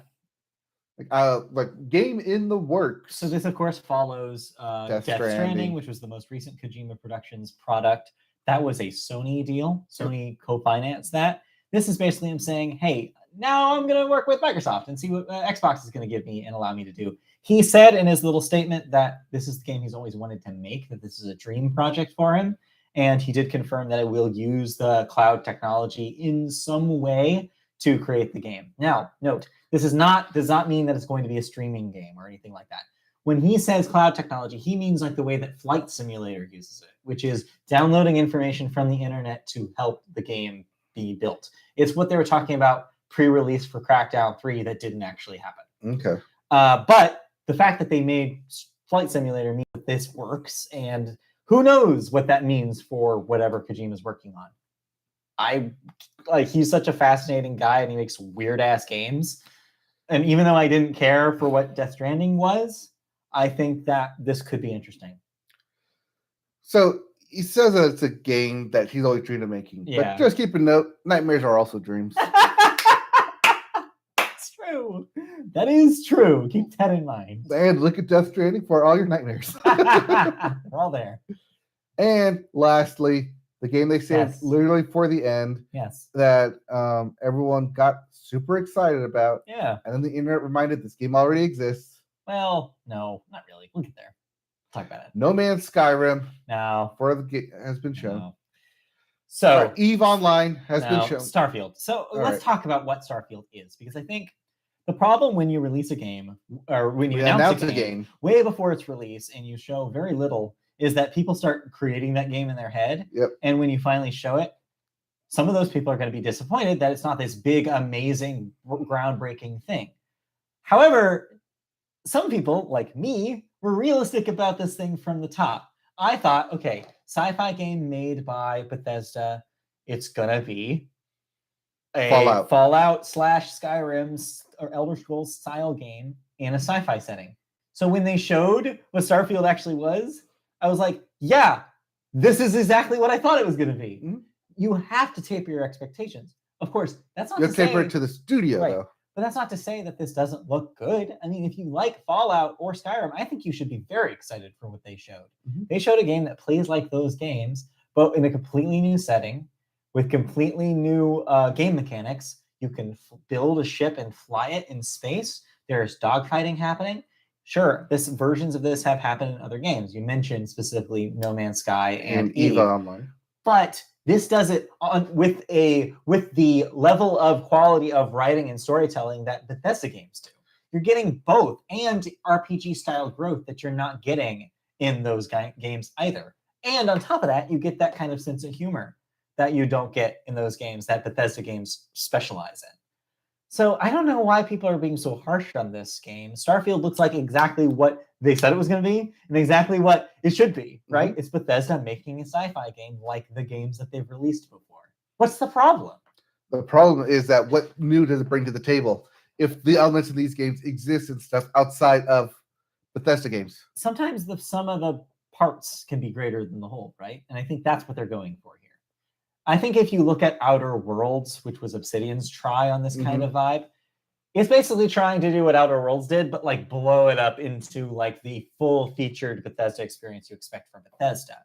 Like game in the works. So this, of course, follows Death Stranding, which was the most recent Kojima Productions product. That was a Sony deal. Sony co-financed that. This is basically him saying, hey, now I'm going to work with Microsoft and see what Xbox is going to give me and allow me to do. He said in his little statement that this is the game he's always wanted to make, that this is a dream project for him. And he did confirm that it will use the cloud technology in some way to create the game. Now, note, this does not mean that it's going to be a streaming game or anything like that. When he says cloud technology, he means like the way that Flight Simulator uses it, which is downloading information from the internet to help the game be built. It's what they were talking about pre-release for Crackdown 3 that didn't actually happen. Okay. But the fact that they made Flight Simulator means that this works, and who knows what that means for whatever Kojima's working on. He's such a fascinating guy, and he makes weird-ass games. And even though I didn't care for what Death Stranding was, I think that this could be interesting. So he says that it's a game that he's always dreamed of making. Yeah. But just keep a note, nightmares are also dreams. That's true. That is true. Keep that in mind. And look at Death Stranding for all your nightmares. They're all there. And lastly, the game they saved literally for the end. Yes. That everyone got super excited about. Yeah. And then the internet reminded this game already exists. Well, no, not really. We'll get there. Talk about it. No Man's Skyrim. No. For the game has been shown. No. So EVE Online has been shown. Starfield. So let's talk about what Starfield is, because I think the problem when you release a game or when you announce a game way before its release and you show very little is that people start creating that game in their head. Yep. And when you finally show it, some of those people are going to be disappointed that it's not this big, amazing, groundbreaking thing. However, some people, like me, were realistic about this thing from the top. I thought, okay, sci-fi game made by Bethesda, it's going to be a Fallout / Skyrim or Elder Scrolls style game in a sci-fi setting. So when they showed what Starfield actually was, I was like, yeah, this is exactly what I thought it was going to be. Mm-hmm. You have to taper your expectations. Of course, that's not to say... You taper it to the studio, right, though. But that's not to say that this doesn't look good. I mean, if you like Fallout or Skyrim, I think you should be very excited for what they showed. Mm-hmm. They showed a game that plays like those games, but in a completely new setting with completely new game mechanics. You can build a ship and fly it in space. There's dogfighting happening. Sure, versions of this have happened in other games. You mentioned specifically No Man's Sky and EVE Online. But this does it with the level of quality of writing and storytelling that Bethesda games do. You're getting both and RPG style growth that you're not getting in those games either. And on top of that, you get that kind of sense of humor that you don't get in those games that Bethesda games specialize in. So I don't know why people are being so harsh on this game. Starfield looks like exactly what they said it was going to be and exactly what it should be, right? Mm-hmm. It's Bethesda making a sci-fi game like the games that they've released before. What's the problem? The problem is that what new does it bring to the table if the elements of these games exist and stuff outside of Bethesda games? Sometimes the sum of the parts can be greater than the whole, right? And I think that's what they're going for here. I think if you look at Outer Worlds, which was Obsidian's try on this kind of vibe, it's basically trying to do what Outer Worlds did, but like blow it up into like the full featured Bethesda experience you expect from Bethesda.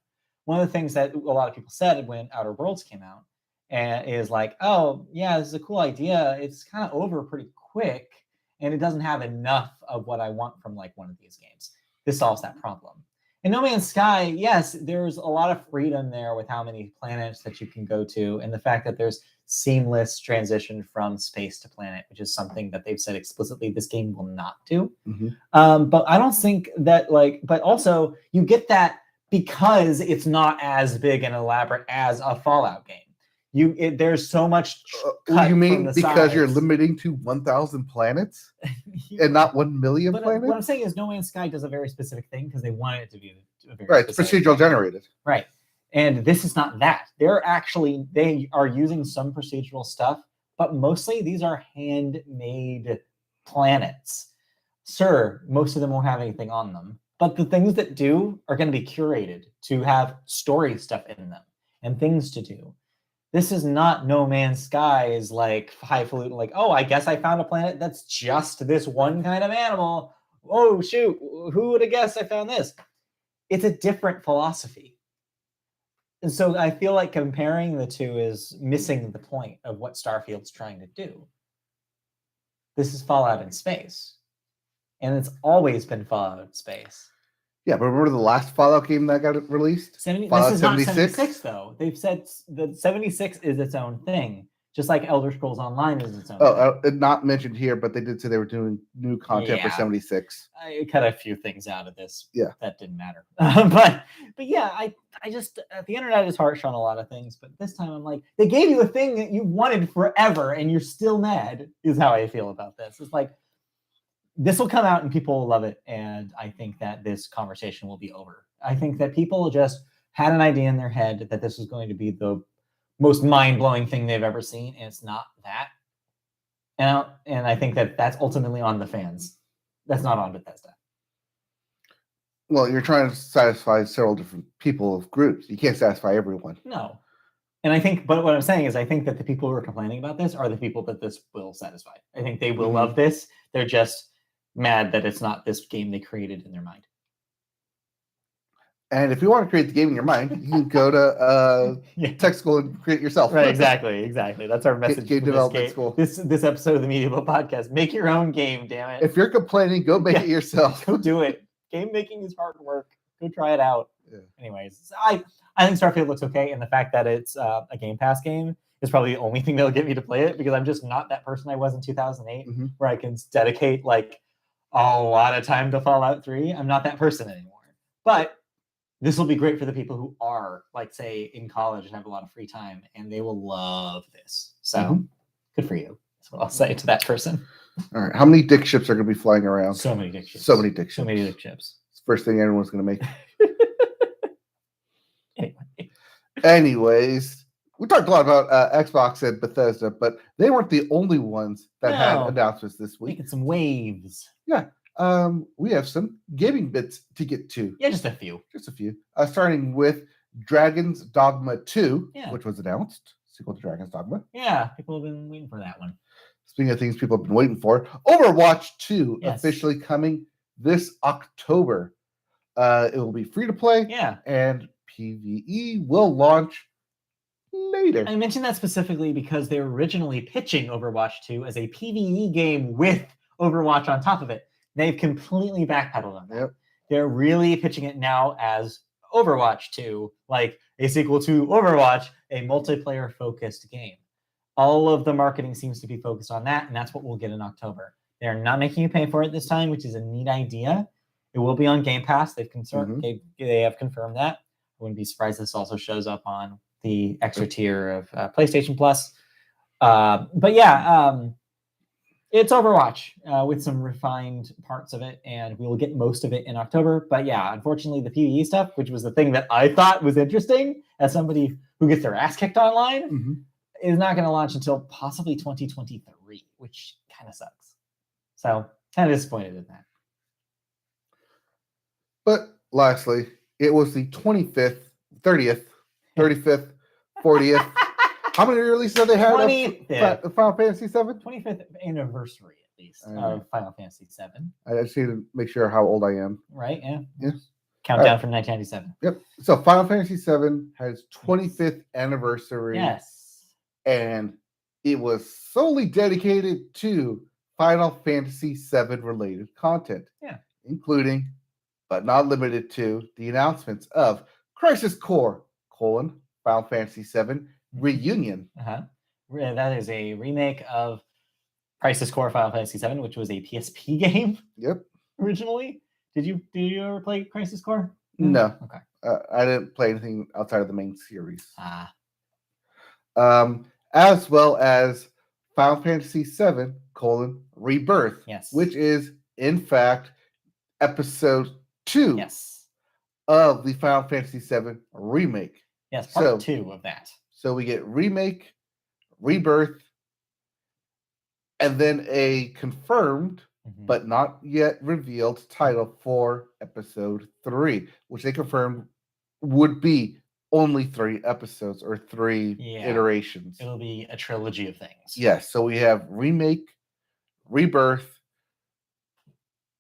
One of the things that a lot of people said when Outer Worlds came out is like, oh, yeah, this is a cool idea. It's kind of over pretty quick, and it doesn't have enough of what I want from like one of these games. this solves that problem. In No Man's Sky, yes, there's a lot of freedom there with how many planets that you can go to, and the fact that there's seamless transition from space to planet, which is something that they've said explicitly this game will not do. But I don't think that but also you get that because it's not as big and elaborate as a Fallout game. There's so much cut you mean from the because sides. you're limiting to 1,000 planets and not 1 million planets? What I'm saying is No Man's Sky does a very specific thing because they want it to be a very right. It's specific procedural thing. generated. Right. And this is not that. They are using some procedural stuff, but mostly these are handmade planets. Sure, most of them won't have anything on them, but the things that do are going to be curated to have story stuff in them and things to do. This is not No Man's Sky's highfalutin, oh, I guess I found a planet that's just this one kind of animal. Oh, shoot, who would have guessed I found this? It's a different philosophy. And so I feel like comparing the two is missing the point of what Starfield's trying to do. This is Fallout in space. And it's always been Fallout in space. Yeah, but remember the last Fallout game that got released? Fallout this is 76? Not 76, though. They've said that 76 is its own thing, just like Elder Scrolls Online is its own thing. Not mentioned here, but they did say they were doing new content for 76. I cut a few things out of this. Yeah. That didn't matter. but yeah, I just, the internet is harsh on a lot of things, but this time I'm like, they gave you a thing that you wanted forever and you're still mad, is how I feel about this. It's like, this will come out and people will love it. And I think that this conversation will be over. I think that people just had an idea in their head that this was going to be the most mind-blowing thing they've ever seen. And it's not that. And I think that that's ultimately on the fans. That's not on Bethesda. Well, you're trying to satisfy several different people of groups. You can't satisfy everyone. No. And I think, but what I'm saying is I think that the people who are complaining about this are the people that this will satisfy. I think they will love this. They're just mad that it's not this game they created in their mind. And if you want to create the game in your mind, you can go to tech school and create it yourself. Right, exactly. That's our message. Game development school. This episode of the Media Boat Podcast. Make your own game, damn it. If you're complaining, go make it yourself. Go do it. Game making is hard work. Go try it out. Yeah. Anyways, I think Starfield looks okay, and the fact that it's a Game Pass game is probably the only thing that'll get me to play it, because I'm just not that person I was in 2008, where I can dedicate a lot of time to Fallout 3. I'm not that person anymore. But this will be great for the people who are, say, in college and have a lot of free time, and they will love this. So, good for you. That's what I'll say to that person. All right. How many dick ships are going to be flying around? So many dick ships. So many dick ships. So many dick ships. It's the first thing everyone's going to make. Anyways, we talked a lot about Xbox and Bethesda, but they weren't the only ones that had announcements this week. Making some waves. Yeah. We have some gaming bits to get to. Yeah, just a few. Starting with Dragon's Dogma 2, Yeah. which was announced. Sequel to Dragon's Dogma. Yeah, people have been waiting for that one. Speaking of things people have been waiting for, Overwatch 2 Yes. officially coming this October. It will be free to play. Yeah. And PvE will launch later. I mentioned that specifically because they were originally pitching Overwatch 2 as a PvE game with Overwatch on top of it. They've completely backpedaled on that. Yep. They're really pitching it now as Overwatch 2, like a sequel to Overwatch, a multiplayer-focused game. All of the marketing seems to be focused on that, and that's what we'll get in October. They're not making you pay for it this time, which is a neat idea. It will be on Game Pass. They have confirmed that. I wouldn't be surprised if this also shows up on the extra tier of PlayStation Plus. But yeah, it's Overwatch with some refined parts of it, and we will get most of it in October. But yeah, unfortunately, the PvE stuff, which was the thing that I thought was interesting as somebody who gets their ass kicked online, is not going to launch until possibly 2023, which kind of sucks. So kind of disappointed in that. But lastly, it was the 25th, 30th, 35th, 40th. How many releases have they had of Final Fantasy VII? 25th anniversary, at least, of Final Fantasy VII. I just need to make sure how old I am. Right, yeah. Yeah. Countdown from 1997. Yep. So Final Fantasy VII has 25th anniversary. Yes. And it was solely dedicated to Final Fantasy VII related content. Yeah. Including but not limited to, the announcements of Crisis Core, Final Fantasy VII Reunion. That is a remake of Crisis Core Final Fantasy VII, which was a PSP game. Yep. Originally. Did you ever play Crisis Core? No. Okay. I didn't play anything outside of the main series. Ah. As well as Final Fantasy VII, Rebirth. Yes. Which is, in fact, episode 2 yes. of the Final Fantasy VII remake. Yes, part 2 of that. So we get remake, rebirth, and then a confirmed but not yet revealed title for episode 3, which they confirmed would be only 3 episodes or 3 iterations. It'll be a trilogy of things. Yes, so we have remake, rebirth,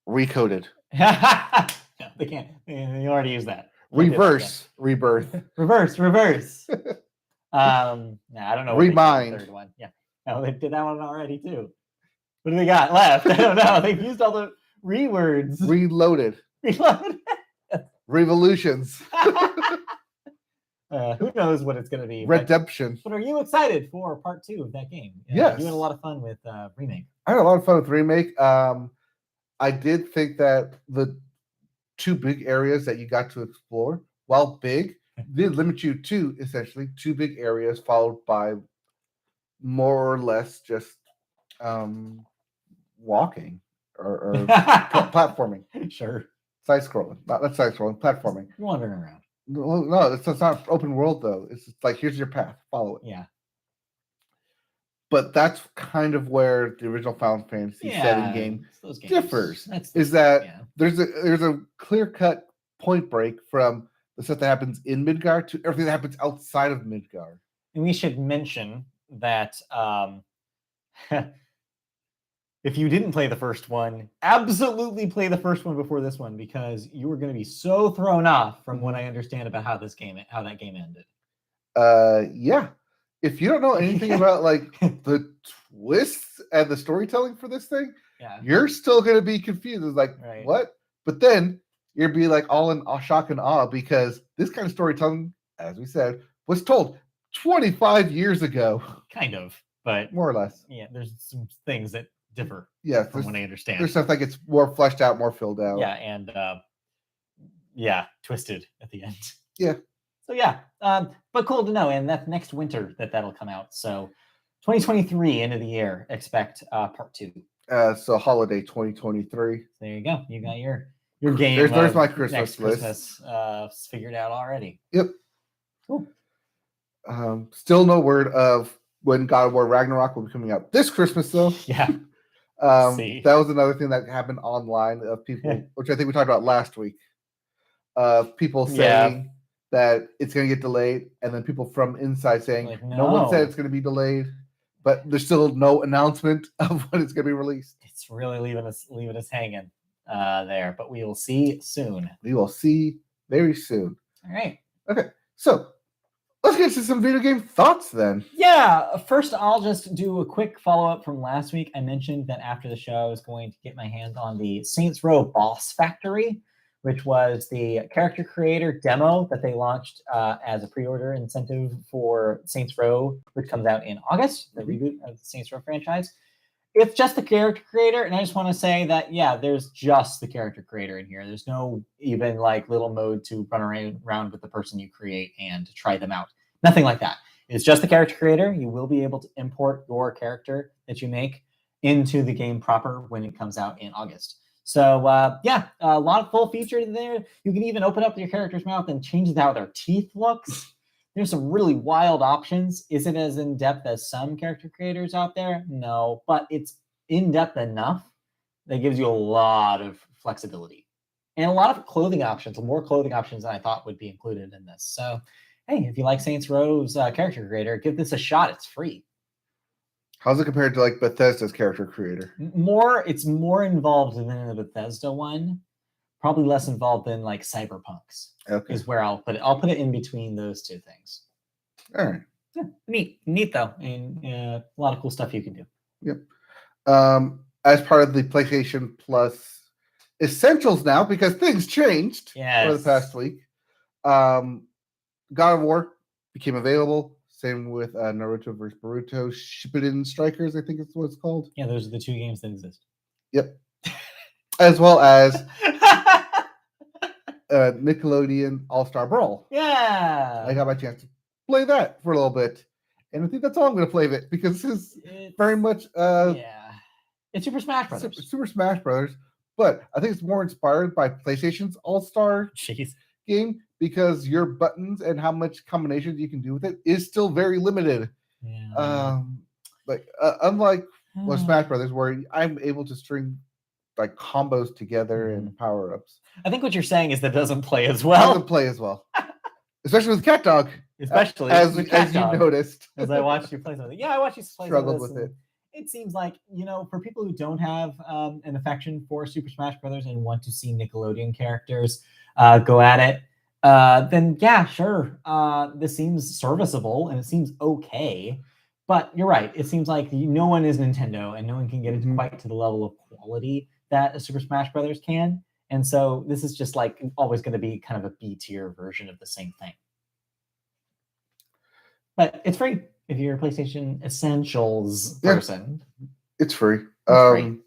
recoded. No, they can't. They already used that. Reverse, rebirth. Reverse. I don't know. Remind. The third one. Yeah. No, they did that one already too. What do they got left? I don't know. They've used all the words. Reloaded. Revolutions. Who knows what it's going to be? Redemption. But are you excited for part 2 of that game? Yes. You had a lot of fun with remake. I had a lot of fun with remake. I did think that the 2 big areas that you got to explore, while big, did limit you to essentially 2 big areas followed by more or less just walking or platforming. Sure. Side scrolling. Not side scrolling, platforming. Wandering around. No, it's not open world though. It's just like, here's your path, follow it. Yeah. But that's kind of where the original Final Fantasy VII game differs. There's a clear-cut point break from the stuff that happens in Midgar to everything that happens outside of Midgar. And we should mention that if you didn't play the first one, absolutely play the first one before this one, because you were going to be so thrown off from what I understand about how that game ended. Yeah. If you don't know anything about like the twists and the storytelling for this thing, you're still going to be confused. It's like, what? But then you'll be like all in shock and awe, because this kind of storytelling, as we said, was told 25 years ago. Kind of, but more or less. Yeah, there's some things that differ. Yeah, from what I understand. There's stuff that gets more fleshed out, more filled out. Yeah, and twisted at the end. Yeah. So yeah, but cool to know. And that's next winter that'll come out. So 2023, end of the year, expect part 2. So holiday 2023. There you go. You got your game. There's my Christmas list. Figured out already. Yep. Cool. Still no word of when God of War Ragnarok will be coming out this Christmas, though. Yeah. That was another thing that happened online of people, which I think we talked about last week. People saying that it's going to get delayed, and then people from inside saying like, no one said it's going to be delayed, but there's still no announcement of when it's going to be released. It's really leaving us hanging there, but we will see soon. We will see very soon. All right. Okay, so let's get to some video game thoughts then. Yeah, first I'll just do a quick follow-up from last week. I mentioned that after the show I was going to get my hands on the Saints Row Boss Factory, which was the character creator demo that they launched as a pre-order incentive for Saints Row, which comes out in August, the reboot of the Saints Row franchise. It's just the character creator, and I just want to say that, there's just the character creator in here. There's no even like little mode to run around with the person you create and try them out. Nothing like that. It's just the character creator. You will be able to import your character that you make into the game proper when it comes out in August. So, a lot of full features there. You can even open up your character's mouth and change how their teeth looks. There's some really wild options. Is it as in-depth as some character creators out there? No, but it's in-depth enough that gives you a lot of flexibility. And a lot of clothing options, more clothing options than I thought would be included in this. So, hey, if you like Saints Row's character creator, give this a shot. It's free. How's it compared to like Bethesda's character creator? It's more involved than the Bethesda one. Probably less involved than like Cyberpunk's. Okay. Is where I'll put it. I'll put it in between those two things. All right. Yeah, neat though, and a lot of cool stuff you can do. Yep. As part of the PlayStation Plus Essentials now, because things changed over the past week. God of War became available. Same with Naruto vs. Boruto Shippuden Strikers, I think it's what it's called. Yeah, those are the 2 games that exist. Yep. As well as Nickelodeon All-Star Brawl. Yeah. I got my chance to play that for a little bit. And I think that's all I'm going to play of it, because this is very much... It's Super Smash Brothers. Super Smash Brothers. But I think it's more inspired by PlayStation's All-Star game, because your buttons and how much combinations you can do with it is still very limited. Yeah. Unlike Smash Brothers, where I'm able to string like combos together and power-ups. I think what you're saying is that it doesn't play as well. It doesn't play as well. Especially with Cat Dog. Especially as Cat Dog, you noticed. As I watched you play something. Yeah, I watched you play Struggled with it. It seems like, for people who don't have an affection for Super Smash Brothers and want to see Nickelodeon characters go at it, then yeah, sure. This seems serviceable and it seems okay. But you're right. It seems like no one is Nintendo and no one can get it quite to the level of quality that a Super Smash Brothers can. And so this is just like always going to be kind of a B-tier version of the same thing. But it's free if you're a PlayStation Essentials person. It's free. Free.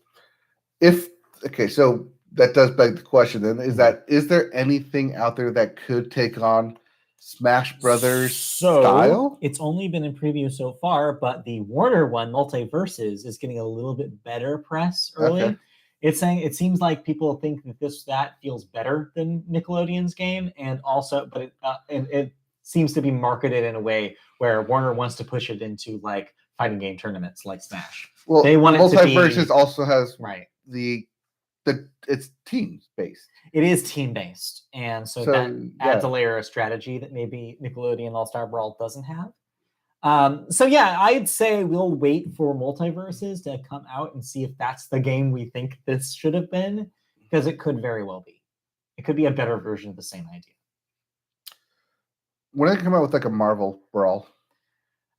So that does beg the question then, is there anything out there that could take on Smash Brothers style? It's only been in preview so far, but the Warner one, Multiverses, is getting a little bit better press early. Okay. It's saying it seems like people think that feels better than Nickelodeon's game, and also, but it seems to be marketed in a way where Warner wants to push it into like fighting game tournaments like Smash. Well, they want it to be Multiverses also has the it's team based. It is team based, and so that adds a layer of strategy that maybe Nickelodeon All-Star Brawl doesn't have. I'd say we'll wait for Multiverses to come out and see if that's the game we think this should have been, because it could very well be. It could be a better version of the same idea. When they come out with like a Marvel Brawl.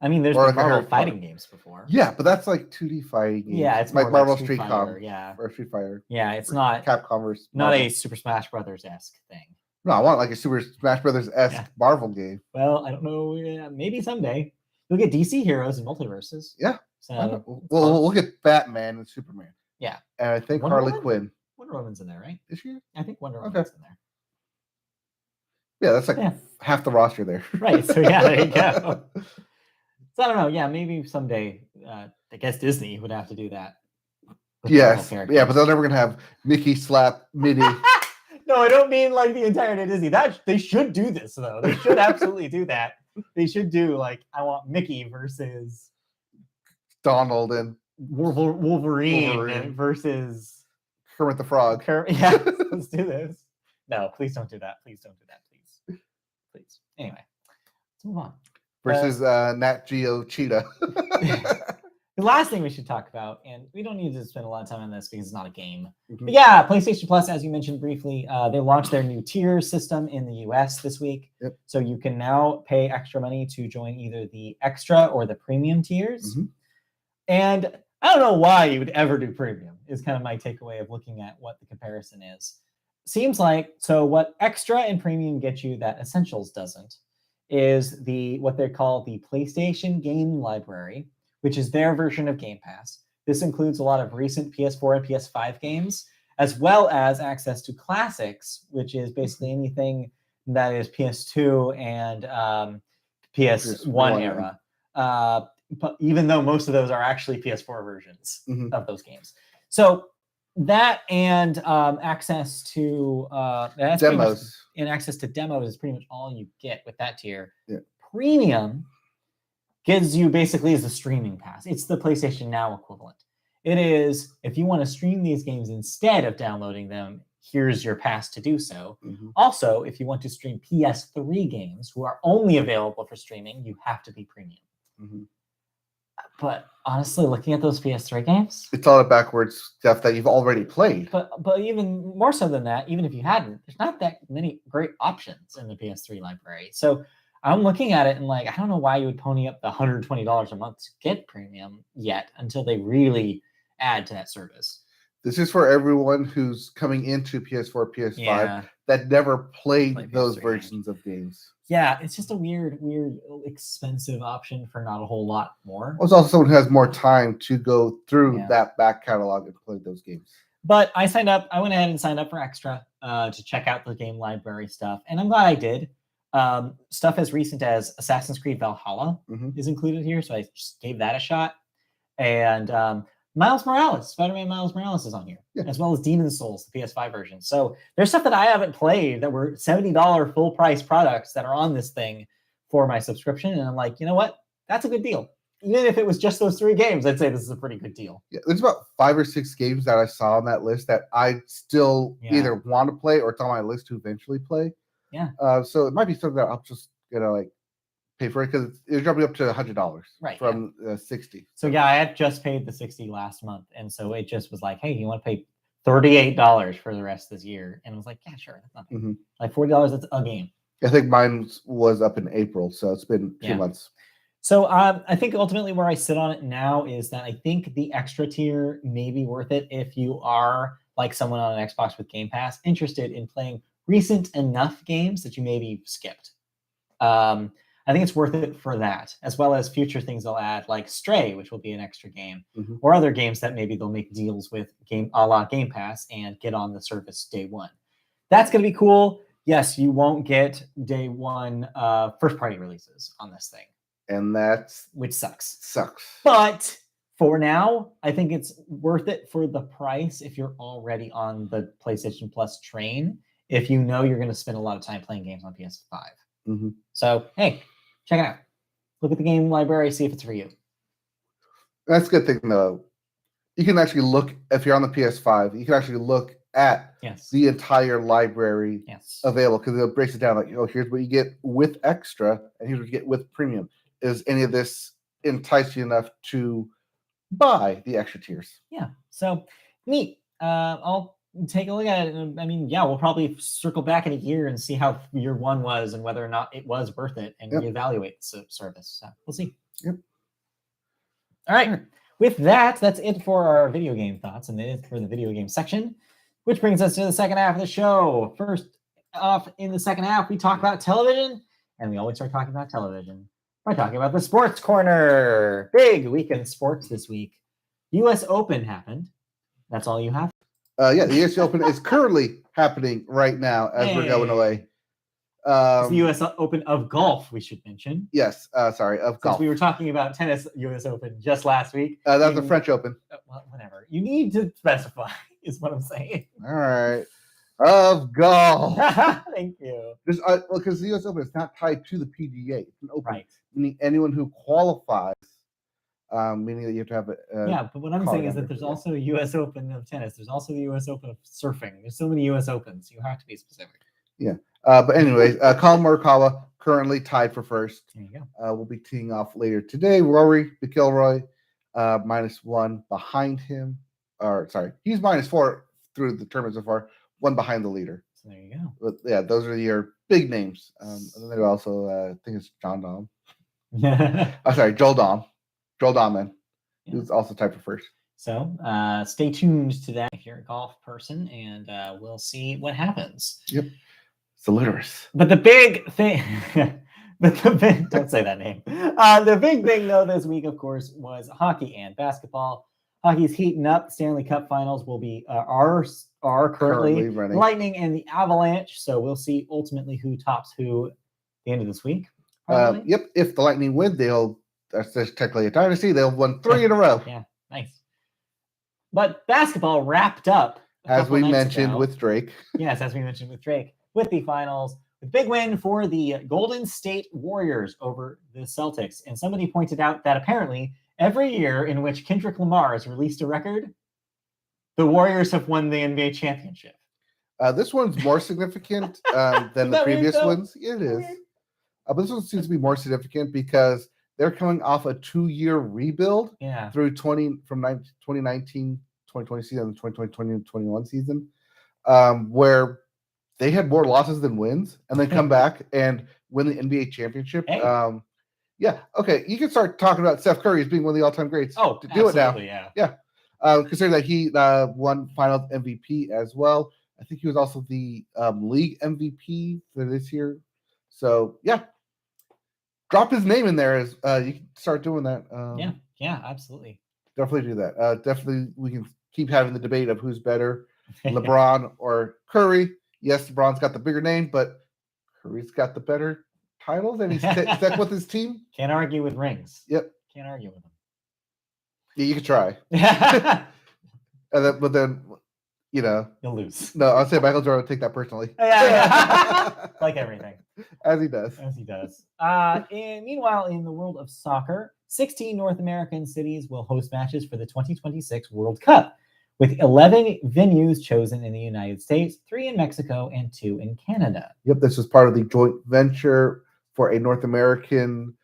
I mean, there's been Marvel fighting games before. Yeah, but that's like 2D fighting games. Yeah, it's like Marvel Street Fighter, or Street Fighter. Yeah, it's not Capcom versus not a Super Smash Brothers-esque thing. No, I want like a Super Smash Brothers-esque Marvel game. Well, I don't know. Maybe someday you'll get DC heroes and Multiverses. Yeah. So we'll get Batman and Superman. Yeah. And I think Harley Quinn. Wonder Woman's in there, right? Is she? I think Wonder Woman's in there. Yeah, that's like half the roster there. Right. So there you go. So I don't know. Yeah, maybe someday. I guess Disney would have to do that. Yes. Yeah, but they're never gonna have Mickey slap Minnie. No, I don't mean like the entirety of Disney. They should do this though. They should absolutely do that. They should do like I want Mickey versus Donald and Wolverine versus Kermit the Frog. Yeah, let's do this. No, please don't do that. Please don't do that. Please. Anyway, let's move on. Versus Nat Geo Cheetah. The last thing we should talk about, and we don't need to spend a lot of time on this because it's not a game. Mm-hmm. But yeah, PlayStation Plus, as you mentioned briefly, they launched their new tier system in the US this week. Yep. So you can now pay extra money to join either the extra or the premium tiers. Mm-hmm. And I don't know why you would ever do premium, is kind of my takeaway of looking at what the comparison is. Seems like, so what extra and premium get you that Essentials doesn't is what they call the PlayStation Game Library, which is their version of Game Pass. This includes a lot of recent PS4 and PS5 games, as well as access to classics, which is basically anything that is PS2 and PS1 era. But even though most of those are actually PS4 versions of those games. So that and access to demos. And access to demos is pretty much all you get with that tier. Yeah. Premium gives you basically is the streaming pass. It's the PlayStation Now equivalent. It is, if you want to stream these games instead of downloading them, here's your pass to do so. Mm-hmm. Also, if you want to stream PS3 games who are only available for streaming, you have to be premium. Mm-hmm. But honestly, looking at those PS3 games, it's all the backwards stuff that you've already played. But even more so than that, even if you hadn't, there's not that many great options in the PS3 library. So I'm looking at it and like, I don't know why you would pony up the $120 a month to get premium yet until they really add to that service. This is for everyone who's coming into PS4, PS5 that never played those versions of games. Yeah, it's just a weird, expensive option for not a whole lot more. Well, it's also someone who has more time to go through that back catalog and play those games. But I signed up. I went ahead and signed up for Extra to check out the game library stuff, and I'm glad I did. Stuff as recent as Assassin's Creed Valhalla is included here, so I just gave that a shot. And Miles Morales, Spider-Man Miles Morales is on here, as well as Demon's Souls, the PS5 version. So there's stuff that I haven't played that were $70 full price products that are on this thing for my subscription. And I'm like, you know what? That's a good deal. Even if it was just those 3 games, I'd say this is a pretty good deal. Yeah, there's about 5 or 6 games that I saw on that list that I still either want to play or it's on my list to eventually play. Yeah. So it might be something that I'm just gonna like pay for it because it's jumping up to $100 from $60. So yeah, I had just paid the $60 last month, and so it just was like, hey, you want to pay $38 for the rest of this year? And I was like, yeah, sure, that's nothing. Like $40, that's a game. I think mine was up in April, so it's been 2 months. So I think ultimately where I sit on it now is that I think the extra tier may be worth it if you are like someone on an Xbox with Game Pass interested in playing recent enough games that you maybe skipped. I think it's worth it for that, as well as future things they'll add, like Stray, which will be an extra game, or other games that maybe they'll make deals with a la Game Pass and get on the service day one. That's going to be cool. Yes, you won't get day one first-party releases on this thing. And which sucks. But for now, I think it's worth it for the price if you're already on the PlayStation Plus train, if you know you're going to spend a lot of time playing games on PS5. So, hey, check it out. Look at the game library, see if it's for you. That's a good thing, though. You can actually look, if you're on the PS5, you can actually look at the entire library available because it breaks it down like, oh, here's what you get with Extra and here's what you get with Premium. Is any of this entice you enough to buy the extra tiers? Yeah. So neat. I'll take a look at it. And I mean, we'll probably circle back in a year and see how year 1 was and whether or not it was worth it and reevaluate the service. So we'll see. Yep. All right. With that, that's it for our video game thoughts and it is for the video game section, which brings us to the second half of the show. First off, in the second half, we talk about television, and we always start talking about television by talking about the Sports Corner. Big week in sports this week. U.S. Open happened. That's all you have? The U.S. Open is currently happening right now as we're going away. It's the U.S. Open of golf, we should mention. Yes, sorry, of golf. Since we were talking about tennis U.S. Open just last week. That's the French Open. Well, whatever. You need to specify, is what I'm saying. All right. Of golf. Thank you. Because the U.S. Open is not tied to the PGA. It's an open. Meaning anyone who qualifies, meaning that you have to have a but what I'm saying is that there's also a U.S. Open of tennis. There's also the U.S. Open of surfing. There's so many U.S. Opens. You have to be specific. Yeah. But anyways, Colin Morikawa currently tied for first. There you go. We'll be teeing off later today. Rory McIlroy, -1 behind him. He's -4 through the tournament so far. 1 behind the leader. So there you go. But yeah, those are your big names. And then there's also, I think it's John Dahm. Joel Dahm. Joel Dahman, who's also tied for first. So stay tuned to that if you're a golf person, and we'll see what happens. Yep. Solidarous. But the big thing, don't say that name. The big thing, though, this week, of course, was hockey and basketball. Hockey's heating up. Stanley Cup Finals will be are currently running. Lightning and the Avalanche. So we'll see ultimately who tops who at the end of this week. Yep. If the Lightning win, that's technically a dynasty. They'll win 3 in a row. Yeah, nice. But basketball wrapped up. As we mentioned with Drake. Yes, as we mentioned with Drake. With the finals, with big win for the Golden State Warriors over the Celtics. And somebody pointed out that apparently every year in which Kendrick Lamar has released a record, the Warriors have won the NBA championship. This one's more significant than the previous ones. It is. But this one seems to be more significant because they're coming off a 2-year rebuild through 2019, 2020 season, and 2020-21 season, where they had more losses than wins, and then come back and win the NBA championship. Hey. Okay, you can start talking about Steph Curry as being one of the all-time greats. Oh, do it now. Yeah. Considering that he won Finals MVP as well. I think he was also the league MVP for this year. So yeah, drop his name in there as you can start doing that. Yeah, absolutely. Definitely do that. Definitely, we can keep having the debate of who's better, LeBron or Curry. Yes, LeBron's got the bigger name, but Curry's got the better titles, and he's stuck with his team. Can't argue with rings. Yep. Can't argue with him. Yeah, you can try. But then, you'll lose. No, I'll say Michael Jordan would take that personally. Like everything. As he does. Meanwhile, in the world of soccer, 16 North American cities will host matches for the 2026 World Cup, with 11 venues chosen in the United States, 3 in Mexico, and 2 in Canada. Yep, this was part of the joint venture for a North American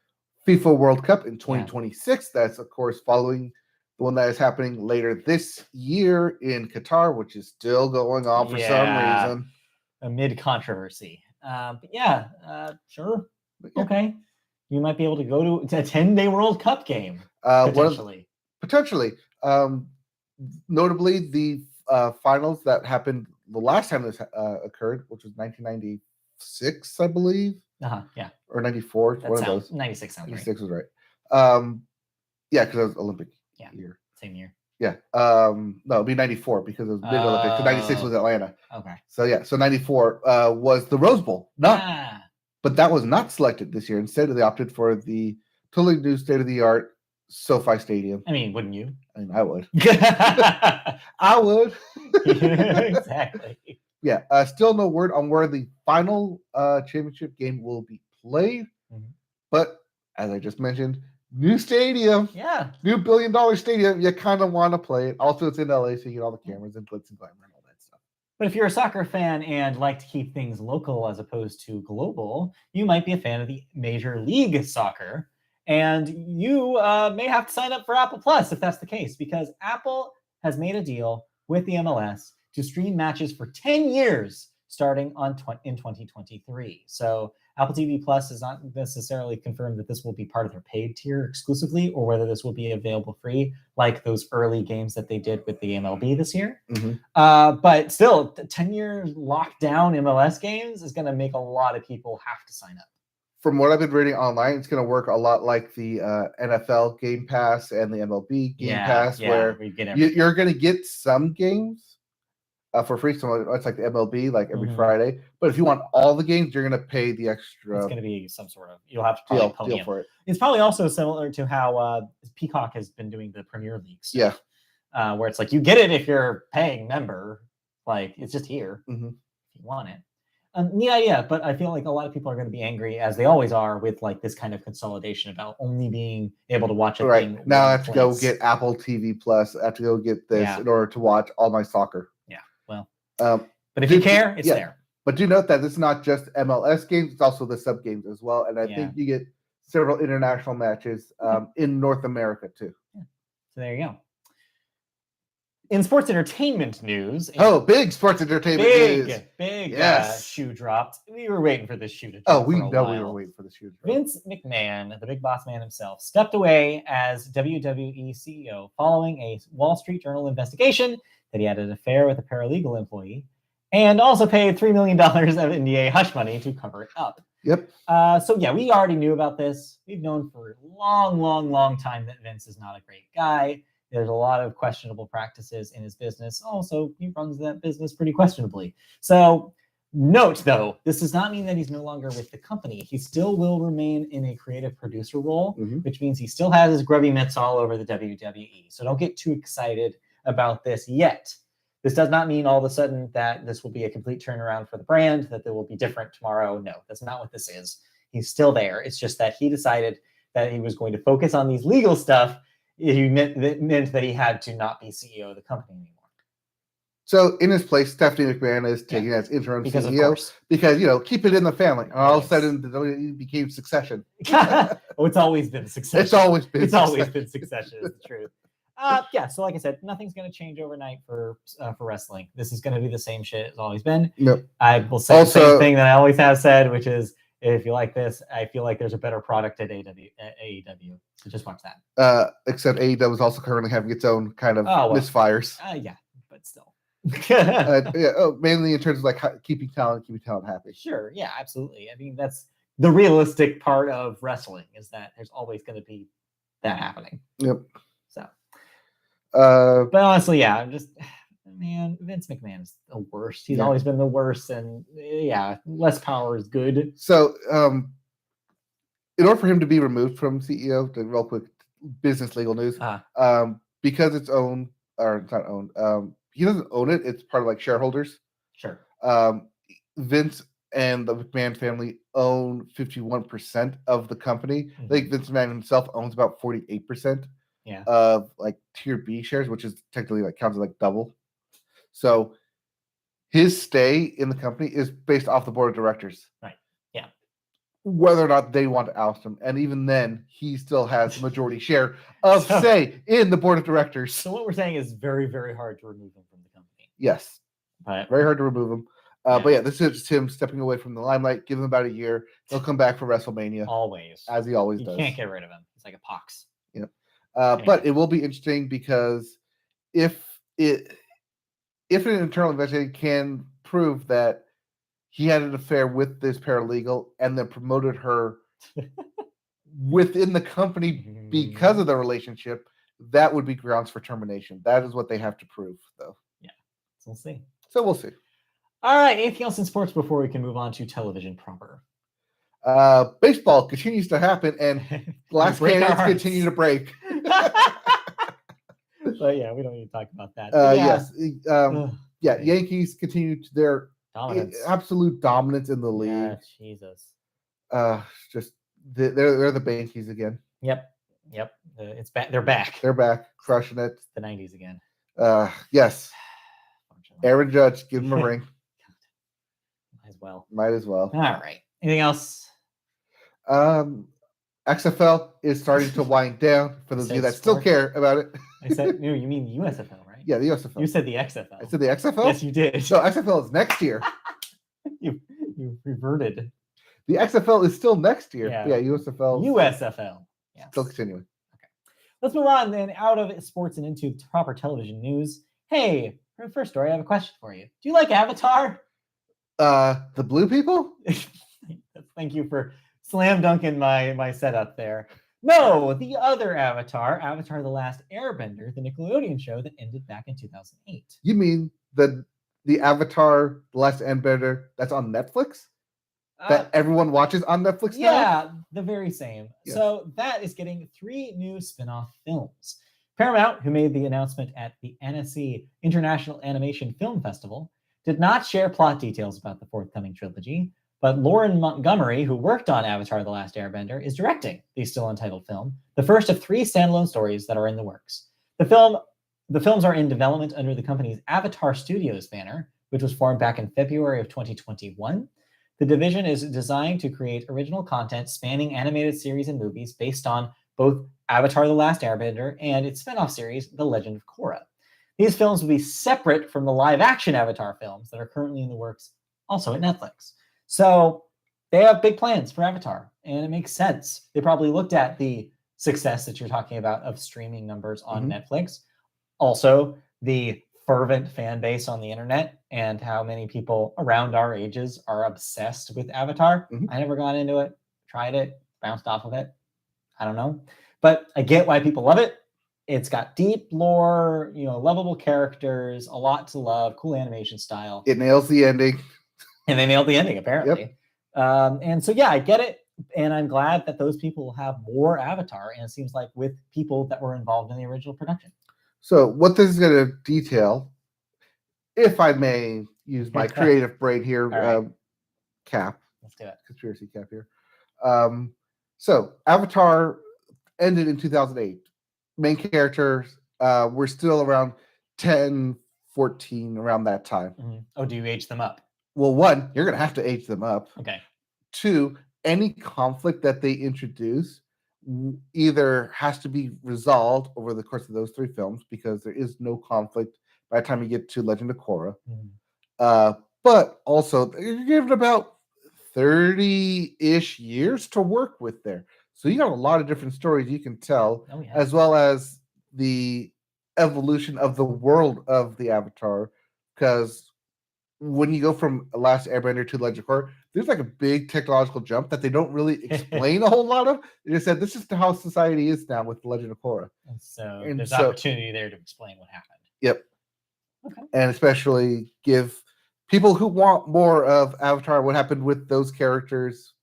FIFA World Cup in 2026. Yeah. That's, of course, following the one that is happening later this year in Qatar, which is still going on for some reason. Amid controversy. Sure. Yeah. Okay. You might be able to go to a 10-day World Cup game, potentially. Potentially. Notably, the finals that happened the last time this occurred, which was 1996, I believe. Yeah. Or 94. One of those. 96 sounds 96 was right. Because it was Olympic year. Same year. Yeah. No, it'd be 94 because it was mid-Olympics. 96 was Atlanta. Okay. So 94 was the Rose Bowl. But that was not selected this year. Instead, they opted for the totally new state-of-the-art SoFi Stadium. I mean, wouldn't you? I mean, I would. I would. Exactly. Yeah. Still no word on where the final championship game will be played. Mm-hmm. But as I just mentioned, new stadium. Yeah. New $1 billion stadium. You kind of want to play it. Also, it's in LA, so you get all the cameras and glitz and glamour and all that stuff. But if you're a soccer fan and like to keep things local as opposed to global, you might be a fan of the Major League Soccer. And you may have to sign up for Apple Plus if that's the case, because Apple has made a deal with the MLS to stream matches for 10 years starting in 2023. So Apple TV Plus is not necessarily confirmed that this will be part of their paid tier exclusively, or whether this will be available free, like those early games that they did with the MLB this year. Mm-hmm. But still, 10 years locked down MLS games is going to make a lot of people have to sign up. From what I've been reading online, it's going to work a lot like the NFL Game Pass and the MLB Game Pass, where you're going to get some games for free. So it's like the MLB, like every Friday. But if you want all the games, you're going to pay the extra. It's going to be some sort of, you'll have to deal for it. It's probably also similar to how Peacock has been doing the Premier League stuff. Yeah. Where it's like, you get it if you're paying member. Like, it's just here if you want it. Neat idea, but I feel like a lot of people are going to be angry, as they always are, with like this kind of consolidation about only being able to watch it. Right. Now I have to go get Apple TV Plus. I have to go get this in order to watch all my soccer. Yeah. Well, but if you care, it's there. But do note that it's not just MLS games; it's also the sub games as well. And I think you get several international matches in North America too. Yeah. So there you go. In sports entertainment news. Big sports entertainment news. Big shoe dropped. We were waiting for this shoe to we drop. we were waiting for the shoe to drop. Vince McMahon, the big boss man himself, stepped away as WWE CEO following a Wall Street Journal investigation that he had an affair with a paralegal employee, and also paid $3 million of NDA hush money to cover it up. Yep. We already knew about this. We've known for a long time that Vince is not a great guy. There's a lot of questionable practices in his business. Also, he runs that business pretty questionably. So note, though, this does not mean that he's no longer with the company. He still will remain in a creative producer role, which means he still has his grubby mitts all over the WWE. So don't get too excited about this yet. This does not mean all of a sudden that this will be a complete turnaround for the brand, that they will be different tomorrow. No, that's not what this is. He's still there. It's just that he decided that he was going to focus on these legal stuff. It meant that he had to not be CEO of the company anymore. So in his place, Stephanie McMahon is taking as interim CEO because, keep it in the family. And all of a sudden, it became Succession. It's always been Succession. It's always been Succession, is the truth. So like I said, nothing's going to change overnight for wrestling. This is going to be the same shit it's always been. Yep. I will say the same thing that I always have said, which is, If you like this, I feel like there's a better product at AEW. So just watch that. Except AEW is also currently having its own kind of misfires. Yeah, but still. Mainly in terms of like keeping talent happy. Sure, yeah, absolutely. I mean, that's the realistic part of wrestling, is that there's always going to be that happening. Yep. So, but honestly, yeah, I'm just, man, Vince McMahon is the worst. He's always been the worst, and yeah, less power is good. So, in order for him to be removed from CEO, the real quick business legal news, because it's owned, or it's not owned, he doesn't own it. It's part of like shareholders. Sure. Vince and the McMahon family own 51% of the company. Mm-hmm. I think Vince McMahon himself owns about 48% of like tier B shares, which is technically like counts as like double. So his stay in the company is based off the board of directors. Right. Yeah. Whether or not they want to oust him. And even then, he still has the majority share of say in the board of directors. So what we're saying is very, very hard to remove him from the company. Yes. But very hard to remove him. But yeah, this is just him stepping away from the limelight. Give him about a year. He'll come back for WrestleMania. Always. As he always does. You can't get rid of him. It's like a pox. Yep. But it will be interesting because if an internal investigation can prove that he had an affair with this paralegal and then promoted her within the company because of the relationship, that would be grounds for termination. That is what they have to prove, though. Yeah. So we'll see. We'll see. All right. Anything else in sports before we can move on to television proper? Baseball continues to happen, and glass cannons continue to break. But yeah, we don't need to talk about that. Yes. Yankees continue to their absolute dominance in the league. Yeah, Jesus. Just they're the Yankees again. Yep. It's back. They're back. They're back, crushing it. The 90s again. Yes. Aaron Judge, give him a ring. Might as well. All right. Anything else? XFL is starting to wind down for those of you that still care about it. I said, no, you mean the USFL, right? Yeah, the USFL. You said the XFL. I said the XFL? Yes, you did. So XFL is next year. You reverted. The XFL is still next year. Yeah, USFL. USFL. Yeah. Still continuing. Okay. Let's move on then out of sports and into proper television news. Hey, for the first story, I have a question for you. Do you like Avatar? The blue people? Thank you for slam dunking my setup there. No, the other Avatar, Avatar: The Last Airbender, the Nickelodeon show that ended back in 2008. You mean the Avatar: The Last Airbender that's on Netflix? That everyone watches on Netflix now? Yeah, the very same. Yes. So that is getting 3 new spin-off films. Paramount, who made the announcement at the Annecy International Animation Film Festival, did not share plot details about the forthcoming trilogy, but Lauren Montgomery, who worked on Avatar: The Last Airbender, is directing the still untitled film, the first of 3 standalone stories that are in the works. The films are in development under the company's Avatar Studios banner, which was formed back in February of 2021. The division is designed to create original content spanning animated series and movies based on both Avatar: The Last Airbender and its spin-off series, The Legend of Korra. These films will be separate from the live-action Avatar films that are currently in the works, also at Netflix. So they have big plans for Avatar, and it makes sense. They probably looked at the success that you're talking about of streaming numbers on Netflix, also the fervent fan base on the internet, and how many people around our ages are obsessed with Avatar. I never got into it, tried it, bounced off of it. I don't know. But I get why people love it. It's got deep lore, lovable characters, a lot to love, cool animation style. It nails the ending. And they nailed the ending, apparently. Yep. And so, yeah, I get it. And I'm glad that those people have more Avatar. And it seems like with people that were involved in the original production. So what this is going to detail, if I may use my creative brain here, right. cap. Let's do it. Conspiracy cap here. So Avatar ended in 2008. Main characters were still around 10, 14, around that time. Oh, do you age them up? Well, 1, you're going to have to age them up. Okay. 2, any conflict that they introduce either has to be resolved over the course of those 3 films, because there is no conflict by the time you get to Legend of Korra. But also, you're given about 30-ish years to work with there. So you got a lot of different stories you can tell, Oh, yeah. as well as the evolution of the world of the Avatar. Because when you go from Last Airbender to Legend of Korra, there's like a big technological jump that they don't really explain a whole lot of. They just said this is how society is now with Legend of Korra. And there's opportunity there to explain what happened. Yep. Okay. And especially give people who want more of Avatar what happened with those characters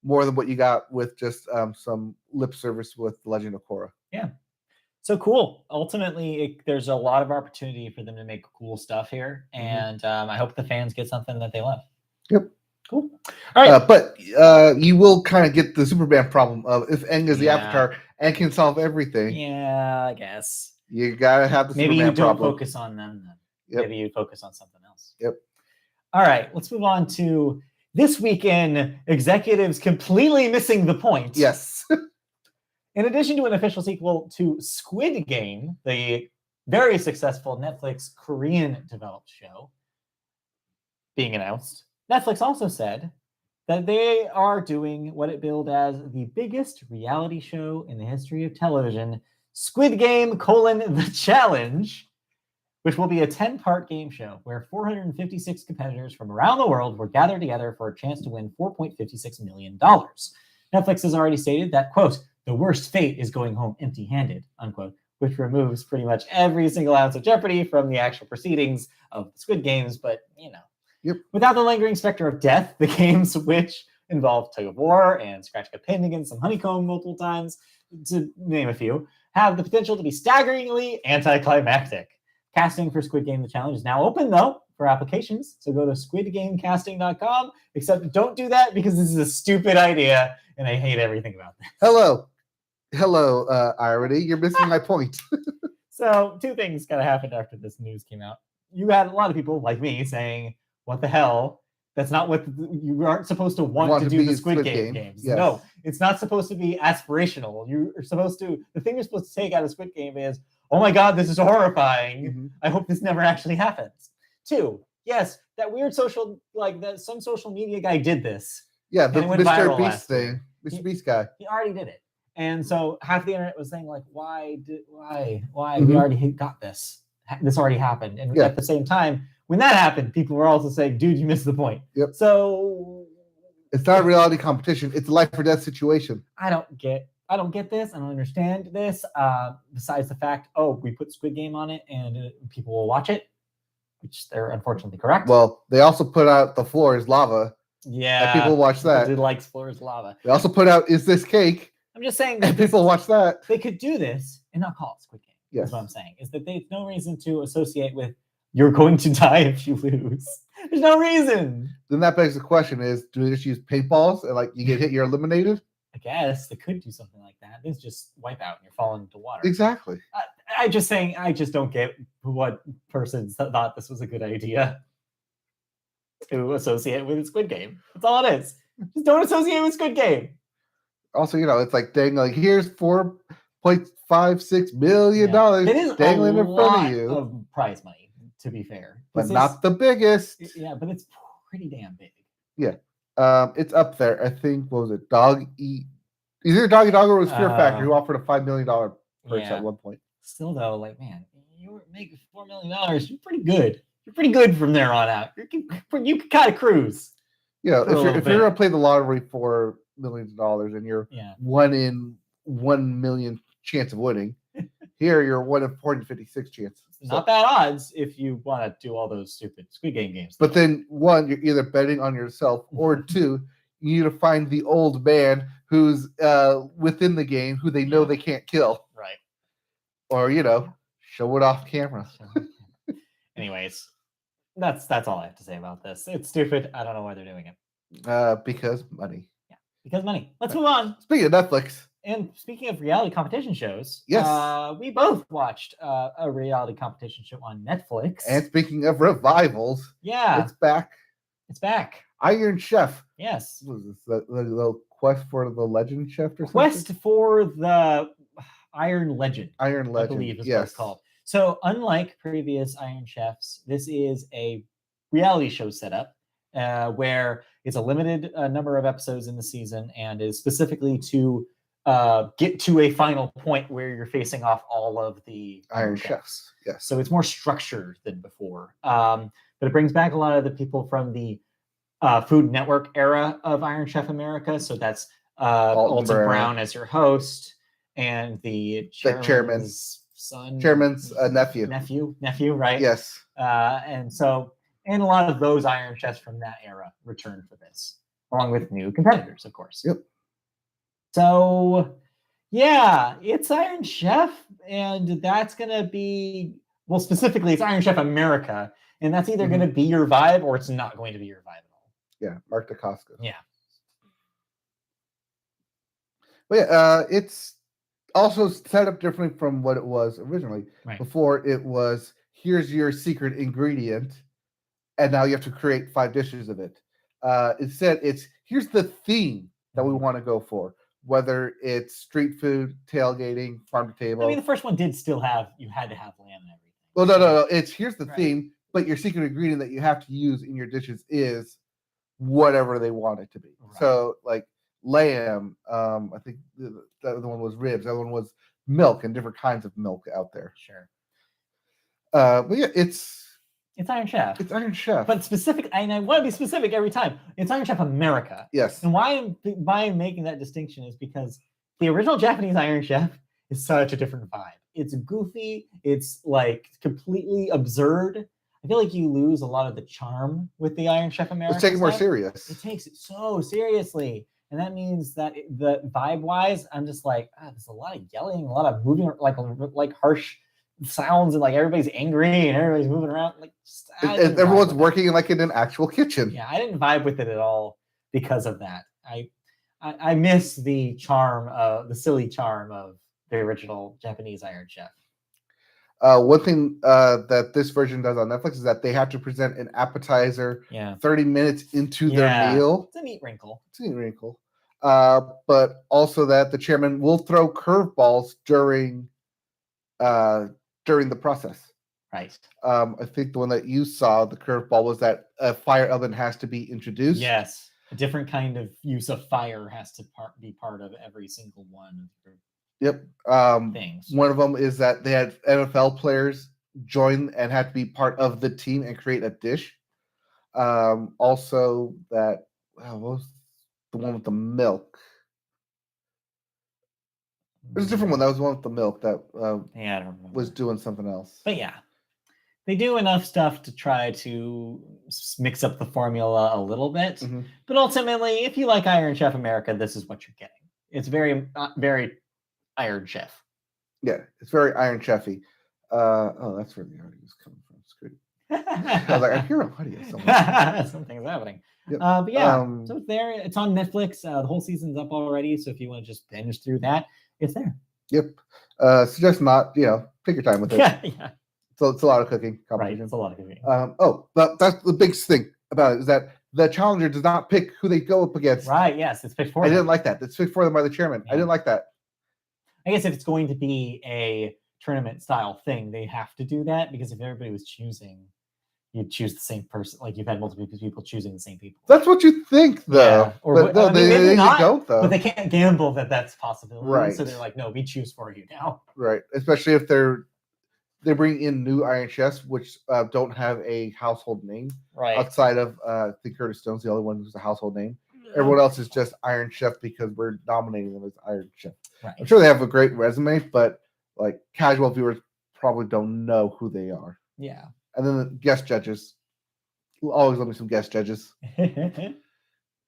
more than what you got with just some lip service with Legend of Korra. Yeah. So cool. Ultimately, there's a lot of opportunity for them to make cool stuff here. And I hope the fans get something that they love. Yep. Cool. All right. But you will kind of get the Superman problem of if Aang is the Avatar and can solve everything. Yeah, I guess. You got to have the Maybe Superman you don't problem. focus on them then. Yep. Maybe you focus on something else. Yep. All right. Let's move on to this weekend. Executives completely missing the point. Yes. In addition to an official sequel to Squid Game, the very successful Netflix Korean-developed show being announced, Netflix also said that they are doing what it billed as the biggest reality show in the history of television, Squid Game: The Challenge, which will be a 10-part game show where 456 competitors from around the world were gathered together for a chance to win $4.56 million. Netflix has already stated that, quote, the worst fate is going home empty-handed, unquote, which removes pretty much every single ounce of jeopardy from the actual proceedings of the Squid Games. But, without the lingering specter of death, the games, which involve tug of war and scratching a pin against some honeycomb multiple times, to name a few, have the potential to be staggeringly anticlimactic. Casting for Squid Game: The Challenge is now open, though, for applications. So go to squidgamecasting.com, except don't do that because this is a stupid idea, and I hate everything about this. Hello, Irony. You're missing my point. So 2 things got to happen after this news came out. You had a lot of people like me saying, what the hell? That's not what you aren't supposed to want to do the Squid Game games. Yes. No, it's not supposed to be aspirational. You're supposed to, the thing you're supposed to take out of Squid Game is, oh my God, this is horrifying. I hope this never actually happens. 2, yes, that weird social, that some social media guy did this. Yeah, the Mr. Beast thing. Mr. Beast guy. He already did it. And so half the internet was saying, why? We already got this. This already happened. And at the same time, when that happened, people were also saying, dude, you missed the point. Yep. So it's not a reality competition. It's a life or death situation. I don't get this. I don't understand this. Besides the fact, we put Squid Game on it and people will watch it, which they're unfortunately correct. Well, they also put out The Floor is Lava. Yeah. And people watch that. People did like Floor is Lava. They also put out Is This Cake? I'm just saying that people watch that. They could do this and not call it Squid Game. Yes. That's what I'm saying. Is that there's no reason to associate with you're going to die if you lose. There's no reason. Then that begs the question is, do they just use paintballs and you get hit, you're eliminated? I guess they could do something like that. It's just wipe out and you're falling into water. Exactly. I just don't get what person thought this was a good idea to associate with Squid Game. That's all it is. Just don't associate with Squid Game. Also, it's like dangling. Here's $4.56 million. It is dangling in front of you. Of prize money, to be fair, but not the biggest. Yeah, but it's pretty damn big. Yeah, it's up there. I think what was it? Either Doggy Dog or it was Fear Factor who offered a $5 million purse at one point. Still though, man, you were making $4 million. You're pretty good. You're pretty good from there on out. You can kind of cruise. Yeah, if you're gonna play the lottery for millions of dollars and you're 1 in 1 million chance of winning, here you're 1 in 456 chance. Not bad odds if you want to do all those stupid Squid Game games. But then 1, you're either betting on yourself, or 2, you need to find the old man who's within the game who they know they can't kill. Right. Or show it off camera. Anyways, that's all I have to say about this. It's stupid. I don't know why they're doing it. Because money. Yeah, because money. Let's move on. Speaking of Netflix. And speaking of reality competition shows, yes, we both watched a reality competition show on Netflix. And speaking of revivals, it's back. It's back. Iron Chef. Yes. What was this? The little quest for the Legend Chef or something? Quest for the Iron Legend. Iron Legend. I believe is what it's called. So unlike previous Iron Chefs, this is a reality show setup. where it's a limited number of episodes in the season and is specifically to get to a final point where you're facing off all of the Iron Chefs. Yes. So it's more structured than before. But it brings back a lot of the people from the Food Network era of Iron Chef America. So that's Alton Brown as your host and the chairman's son. Chairman's nephew. Nephew, right? Yes. And a lot of those Iron Chefs from that era return for this, along with new competitors, of course. Yep. So, yeah, it's Iron Chef, and that's going to be, well, specifically, it's Iron Chef America, and that's either going to be your vibe or it's not going to be your vibe at all. Yeah, Mark DeCosco. Yeah. But yeah, it's also set up differently from what it was originally. Right. Before, it was, here's your secret ingredient, and now you have to create 5 dishes of it. Instead, it's, here's the theme that we want to go for. Whether it's street food, tailgating, farm to table. I mean, the first one did still have, you had to have lamb and everything. Well, no. It's, here's the theme, but your secret ingredient that you have to use in your dishes is whatever they want it to be. Right. So, like lamb, I think the other one was ribs. The other one was milk and different kinds of milk out there. Sure. But yeah, it's Iron Chef. It's Iron Chef. But specific, and I want to be specific every time. It's Iron Chef America. Yes. And why I'm making that distinction is because the original Japanese Iron Chef is such a different vibe. It's goofy. It's like completely absurd. I feel like you lose a lot of the charm with the Iron Chef America. It's taken more serious. It takes it so seriously. And that means that the vibe-wise, I'm just like, there's a lot of yelling, a lot of moving, like harsh sounds, and like everybody's angry and everybody's moving around. Like everyone's working in an actual kitchen. Yeah, I didn't vibe with it at all because of that. I miss the charm, the silly charm of the original Japanese Iron Chef. One thing that this version does on Netflix is that they have to present an appetizer 30 minutes into their meal. It's a neat wrinkle. But also that the chairman will throw curveballs during the process. Right. I think the one that you saw, the curveball, was that a fire oven has to be introduced. Yes. A different kind of use of fire has to be part of every single one. Yep. Things. One of them is that they had NFL players join and had to be part of the team and create a dish. Also that, what was the one with the milk? There's a different one. That was the one with the milk that I don't remember. Was doing something else. But yeah, they do enough stuff to try to mix up the formula a little bit. Mm-hmm. But ultimately, if you like Iron Chef America, this is what you're getting. It's very, very Iron Chef. Yeah, it's very Iron Chef-y. That's where the audio is coming from. It's good. I was like, I hear audio somewhere. Something's happening. Yep. But yeah, so it's there. It's on Netflix. The whole season's up already. So if you want to just binge through that, it's there. Yep. Suggest not, take your time with it. Yeah. So it's a lot of cooking competition. Right, it's a lot of cooking. But that's the big thing about it, is that the challenger does not pick who they go up against. Right, yes, it's picked for them. I didn't like that. It's picked for them by the chairman. Yeah. I didn't like that. I guess if it's going to be a tournament style thing, they have to do that, because if everybody was choosing, you'd choose the same person. Like, you've had multiple people choosing the same people. That's what you think, though. Yeah. Or no, they don't, though. But they can't gamble that that's a possibility. Right. So they're like, no, we choose for you now. Right. Especially if they bring in new Iron Chefs, which don't have a household name. Right. Outside of, I think Curtis Stone's the only one who's a household name. Everyone else is just Iron Chef because we're nominating them as Iron Chef. Right. I'm sure they have a great resume, but like casual viewers probably don't know who they are. Yeah. And then the guest judges. Always love me some guest judges. Danny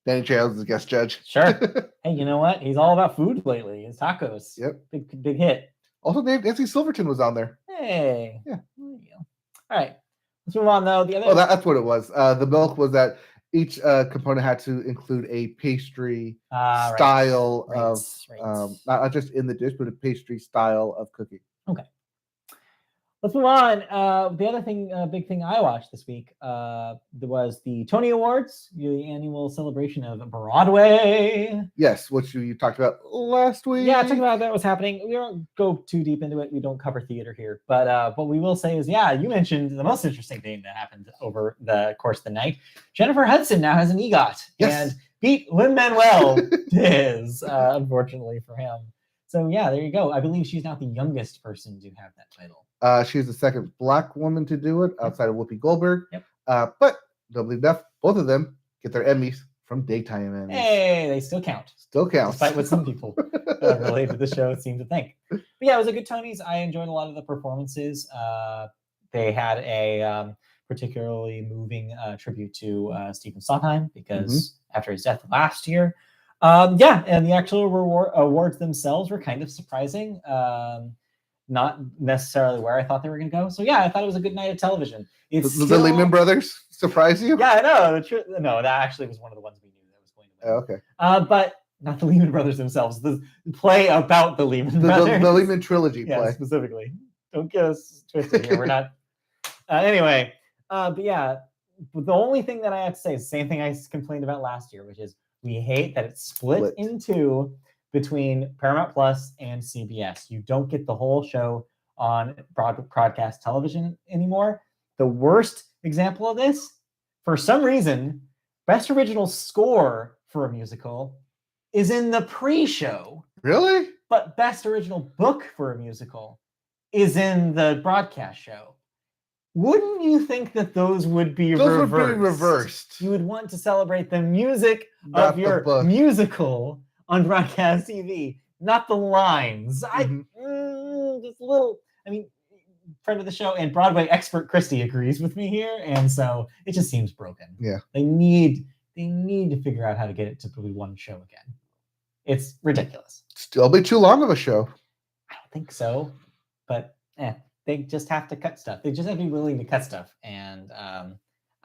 Trejo is a guest judge. Sure. Hey, you know what? He's all about food lately. His tacos. Yep. Big hit. Also, Nancy Silverton was on there. Hey. Yeah. There you go. All right. Let's move on, though. The other. That's what it was. The milk was that each component had to include a pastry style of, not just in the dish, but a pastry style of cooking. Okay. Let's move on. The other thing, big thing I watched this week was the Tony Awards, the annual celebration of Broadway. Yes, which you talked about last week. Yeah, talking about that was happening. We don't go too deep into it. We don't cover theater here. But what we will say is, yeah, you mentioned the most interesting thing that happened over the course of the night. Jennifer Hudson now has an EGOT. Yes. And beat Lin-Manuel Diz, unfortunately for him. So, yeah, there you go. I believe she's now the youngest person to have that title. She's the second Black woman to do it outside of Whoopi Goldberg. Yep. But doubly enough, both of them get their Emmys from daytime Emmys. Hey, they still count. Still counts. Despite what some people related to the show seem to think. But yeah, it was a good Tonys. I enjoyed a lot of the performances. They had a particularly moving tribute to Stephen Sondheim because after his death last year. And the actual awards themselves were kind of surprising. Not necessarily where I thought they were going to go. So yeah, I thought it was a good night of television. It's the Lehman Brothers surprise you? Yeah, I know. No, that actually was one of the ones we knew that was going to win. Oh, okay. But not the Lehman Brothers themselves. The play about the Lehman Brothers. The Lehman trilogy play. Yeah, specifically. Don't get us twisted here. We're not. Anyway, but yeah, the only thing that I have to say is the same thing I complained about last year, which is we hate that it's split in two between Paramount Plus and CBS. You don't get the whole show on broadcast television anymore. The worst example of this, for some reason, Best Original Score for a musical is in the pre-show. Really? But Best Original Book for a musical is in the broadcast show. Wouldn't you think that those would be reversed? Would be reversed. You would want to celebrate the music of your musical on broadcast TV, not the lines. Just a little. I mean, friend of the show and Broadway expert Christy agrees with me here, and so it just seems broken. Yeah, they need to figure out how to get it to be one show again. It's ridiculous. Still be too long of a show. I don't think so, but they just have to cut stuff. They just have to be willing to cut stuff, and I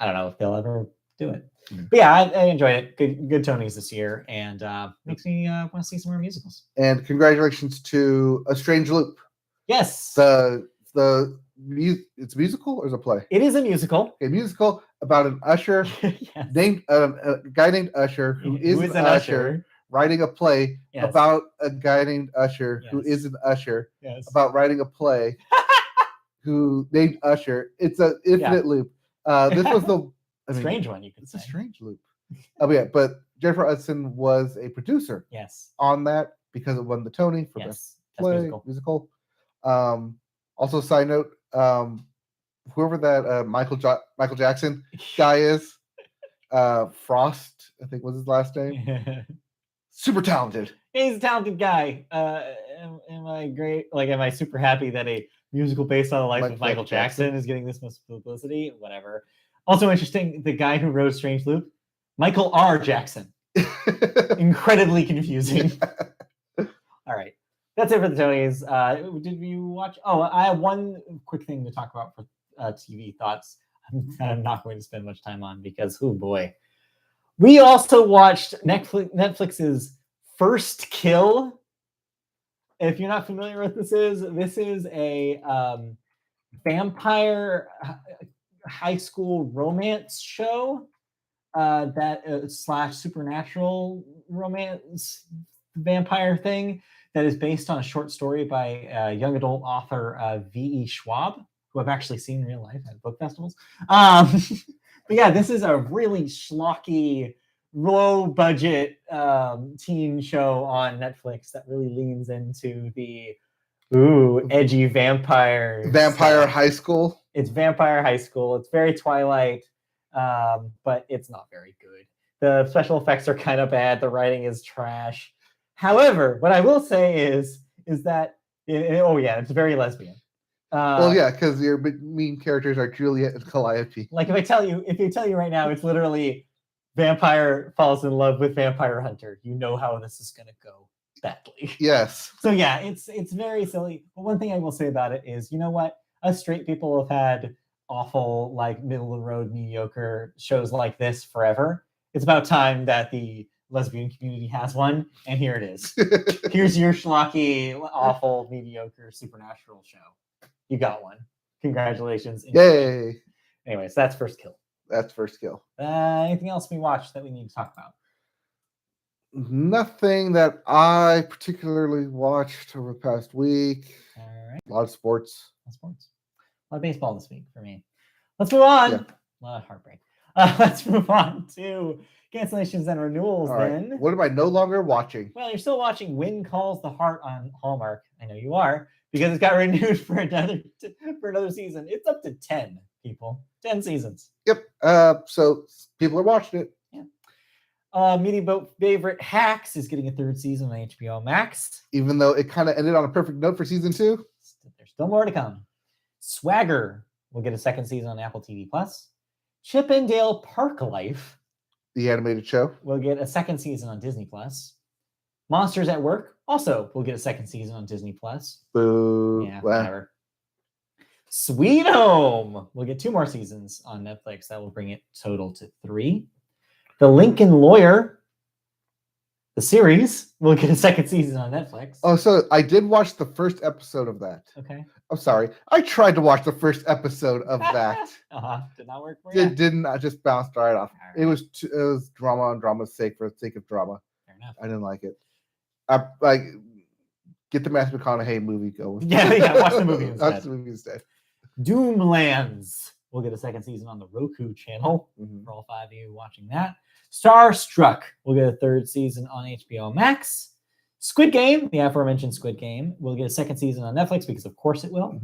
don't know if they'll ever do it. But yeah, I enjoyed it. Good Tonys this year, and makes me want to see some more musicals. And congratulations to A Strange Loop. Yes. It's musical or is it a play? It is a musical. A musical about an usher yes. named a guy named Usher who is an usher writing a play about a guy named Usher who is an usher about writing a play who named Usher. It's an infinite loop. This was the strange one, you could say. It's a strange loop. Oh yeah, but Jennifer Hudson was a producer. Yes. On that because it won the Tony for best play musical. Also, side note, whoever that Michael Jackson guy is, Frost, I think was his last name. Super talented. He's a talented guy. Am I great? Like, am I super happy that a musical based on the life of Michael Jackson is getting this much publicity? Whatever. Also interesting, the guy who wrote Strange Loop, Michael R. Jackson. Incredibly confusing. All right. That's it for the Tonys. Did you watch? Oh, I have one quick thing to talk about for TV thoughts. I'm not going to spend much time on because, oh boy. We also watched Netflix's First Kill. If you're not familiar with this is a vampire high school romance show that / supernatural romance vampire thing that is based on a short story by young adult author V.E. Schwab, who I've actually seen in real life at book festivals. But yeah, this is a really schlocky, low-budget teen show on Netflix that really leans into the edgy vampire stuff. High school. It's vampire high school. It's very Twilight, but it's not very good. The special effects are kind of bad. The writing is trash. However, what I will say is that it's very lesbian. Because your main characters are Juliet and Calliope. Like if I tell you right now, it's literally vampire falls in love with vampire hunter. You know how this is gonna go badly. Yes. So yeah, it's very silly. But one thing I will say about it is, you know what? Us straight people have had awful, like middle of the road, mediocre shows like this forever. It's about time that the lesbian community has one, and here it is. Here's your schlocky, awful, mediocre supernatural show. You got one. Congratulations. Yay. Anyways, that's first kill. That's first kill. Anything else we watched that we need to talk about? Nothing that I particularly watched over the past week. All right. A lot of sports. A lot of baseball this week for me. Let's move on. Yeah. A lot of heartbreak. Let's move on to cancellations and renewals then. What am I no longer watching? Well, you're still watching Wind Calls the Heart on Hallmark. I know you are, because it's got renewed for another season. It's up to 10 people. 10 seasons. Yep. So people are watching it. Yeah. Media Boat favorite Hacks is getting a third season on HBO Max. Even though it kind of ended on a perfect note for season 2. There's still more to come. Swagger will get a second season on Apple TV Plus. Chip and Dale Park Life, the animated show, will get a second season on Disney Plus. Monsters at Work also will get a second season on Disney Plus. Boo. Yeah, whatever. Sweet Home will get 2 more seasons on Netflix. That will bring it total to 3. The Lincoln Lawyer, the series, will get a second season on Netflix. Oh, so I did watch the first episode of that. Okay. I'm sorry. I tried to watch the first episode of that. Did not work for you? It didn't. I just bounced right off. Right. It was drama on drama's sake for the sake of drama. Fair enough. I didn't like it. I get the Matthew McConaughey movie going. Yeah. Watch the movie instead. Watch the movie instead. Doomlands will get a second season on the Roku channel for all 5 of you watching that. Starstruck will get a third season on HBO Max. Squid Game, the aforementioned Squid Game, will get a second season on Netflix because, of course, it will.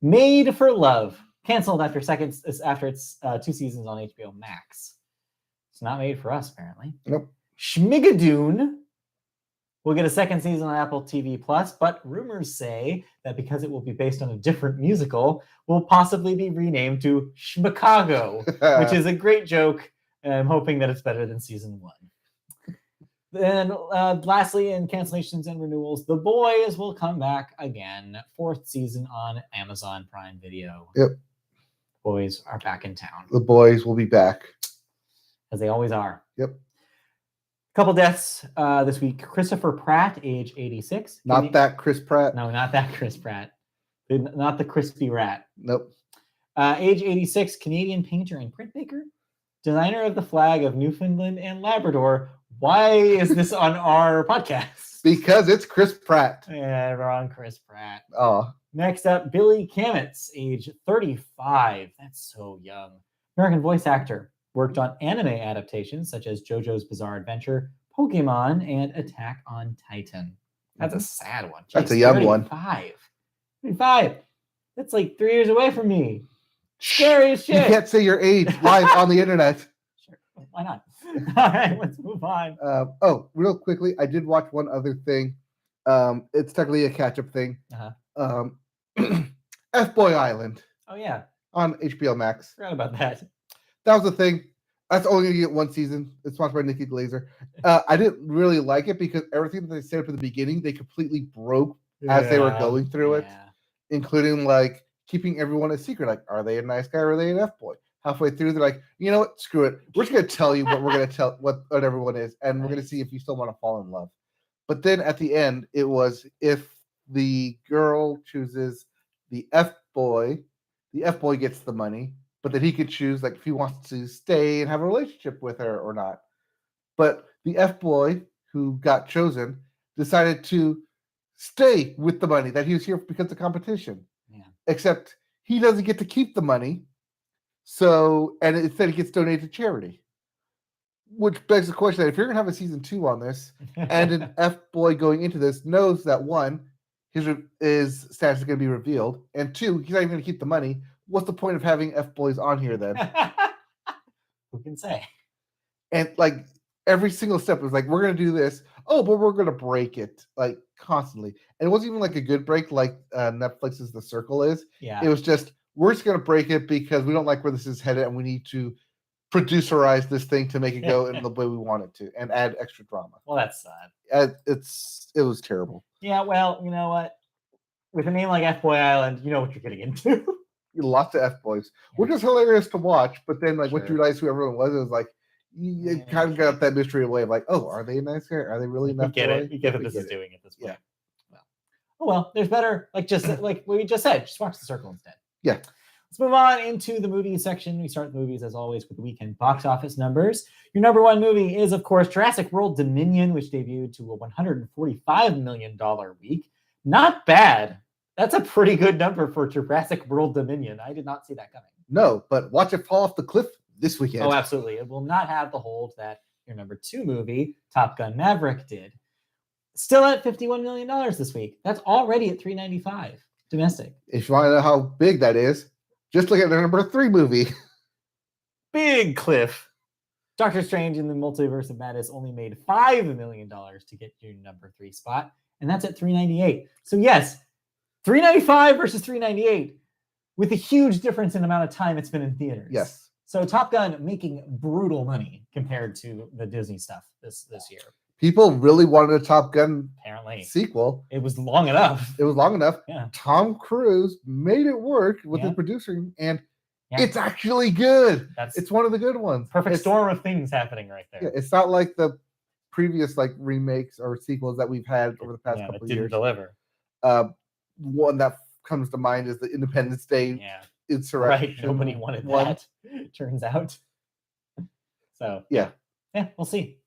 Made for Love, canceled after its 2 seasons on HBO Max. It's not made for us, apparently. Nope. Schmigadoon will get a second season on Apple TV Plus, but rumors say that because it will be based on a different musical, will possibly be renamed to Schmicago, which is a great joke, and I'm hoping that it's better than season 1. Then lastly, in cancellations and renewals, The Boys will come back again. 4th season on Amazon Prime Video. Yep. Boys are back in town. The boys will be back. As they always are. Yep. Couple deaths this week. Christopher Pratt, age 86. Not that Chris Pratt. No, not that Chris Pratt. Not the crispy rat. Nope. Age 86, Canadian painter and printmaker. Designer of the flag of Newfoundland and Labrador. Why is this on our podcast? Because it's Chris Pratt. Yeah, wrong, Chris Pratt. Oh. Next up, Billy Kametz, age 35. That's so young. American voice actor. Worked on anime adaptations such as JoJo's Bizarre Adventure, Pokemon, and Attack on Titan. That's a sad one. Jeez, that's a young 35. 35. That's like 3 years away from me. Scary as shit. You can't say your age live on the internet. Sure. Why not? All right, let's move on. Real quickly, I did watch one other thing. It's technically a catch-up thing. F-Boy Island. Oh, yeah. On HBO Max. Forgot about that. That was the thing. That's only going to get 1 season. It's sponsored by Nikki Glazer. I didn't really like it because everything that they said up at the beginning, they completely broke as they were going through it, including like keeping everyone a secret. Like, are they a nice guy or are they an F-boy? Halfway through, they're like, you know what? Screw it. We're just going to tell you what we're going to tell what everyone is, and we're going to see if you still want to fall in love. But then at the end, it was if the girl chooses the F-boy gets the money. But that he could choose, like, if he wants to stay and have a relationship with her or not. But the F-boy who got chosen decided to stay with the money, that he was here because of competition. Yeah. Except he doesn't get to keep the money. So, and instead it gets donated to charity. Which begs the question that if you're going to have a season 2 on this, and an F-boy going into this knows that 1, his status is going to be revealed, and 2, he's not even going to keep the money. What's the point of having F-boys on here then? Who can say? And like every single step was like, we're going to do this. Oh, but we're going to break it like constantly. And it wasn't even like a good break like Netflix's The Circle is. Yeah. It was just, we're just going to break it because we don't like where this is headed and we need to producerize this thing to make it go in the way we want it to and add extra drama. Well, that's sad. It was terrible. Yeah, well, you know what? With a name like F-Boy Island, you know what you're getting into. Lots of F-boys, which is hilarious to watch. But then, like, once you realize who everyone was, it was like, you kind of got that mystery away of like, oh, are they a nice guy? Are they really an F-boy? You get it. You get what this is doing at this point. Yeah. Well, there's better, like we just said, just watch The Circle instead. Yeah. Let's move on into the movie section. We start the movies, as always, with the weekend box office numbers. Your number one movie is, of course, Jurassic World Dominion, which debuted to a $145 million week. Not bad. That's a pretty good number for Jurassic World Dominion. I did not see that coming. No, but watch it fall off the cliff this weekend. Oh, absolutely. It will not have the hold that your number two movie, Top Gun Maverick, did. Still at $51 million this week. That's already at $395 domestic. If you want to know how big that is, just look at the number 3 movie. Big cliff. Doctor Strange in the Multiverse of Madness only made $5 million to get your number 3 spot, and that's at $398. So yes, $395 versus $398, with a huge difference in amount of time it's been in theaters. Yes. So Top Gun making brutal money compared to the Disney stuff this year. People really wanted a Top Gun apparently sequel. It was long enough. Yeah. Tom Cruise made it work with the producing, and it's actually good. It's one of the good ones. Perfect storm of things happening right there. Yeah, it's not like the previous remakes or sequels that we've had over the past couple of years. Deliver. One that comes to mind is the Independence Day insurrection. Right. Nobody wanted that. Turns out. So yeah, we'll see.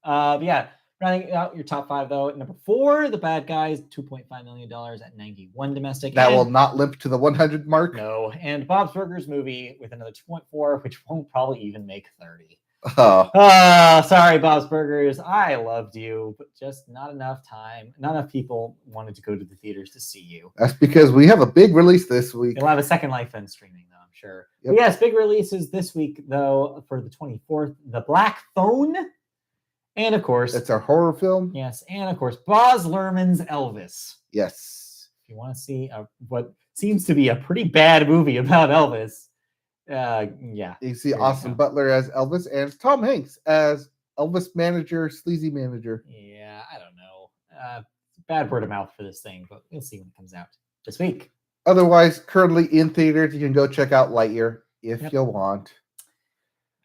Rounding out your top 5, though, at number 4, The Bad Guys, $2.5 million at 91 domestic. That will not limp to the 100 mark. No, and Bob's Burgers movie with another 2.4, which won't probably even make 30. Oh, sorry, Bob's Burgers. I loved you, but just not enough time. Not enough people wanted to go to the theaters to see you. That's because we have a big release this week. You'll have a second life in streaming, though, I'm sure. Yep. Yes, big releases this week, though, for the 24th. The Black Phone. And of course, it's our horror film. Yes, and of course, Baz Luhrmann's Elvis. Yes. If you want to see what seems to be a pretty bad movie about Elvis, you see Austin Butler as Elvis and Tom Hanks as Elvis manager, sleazy manager. Yeah, I don't know. Bad word of mouth for this thing, but we'll see when it comes out this week. Otherwise, currently in theaters, you can go check out Lightyear if you want.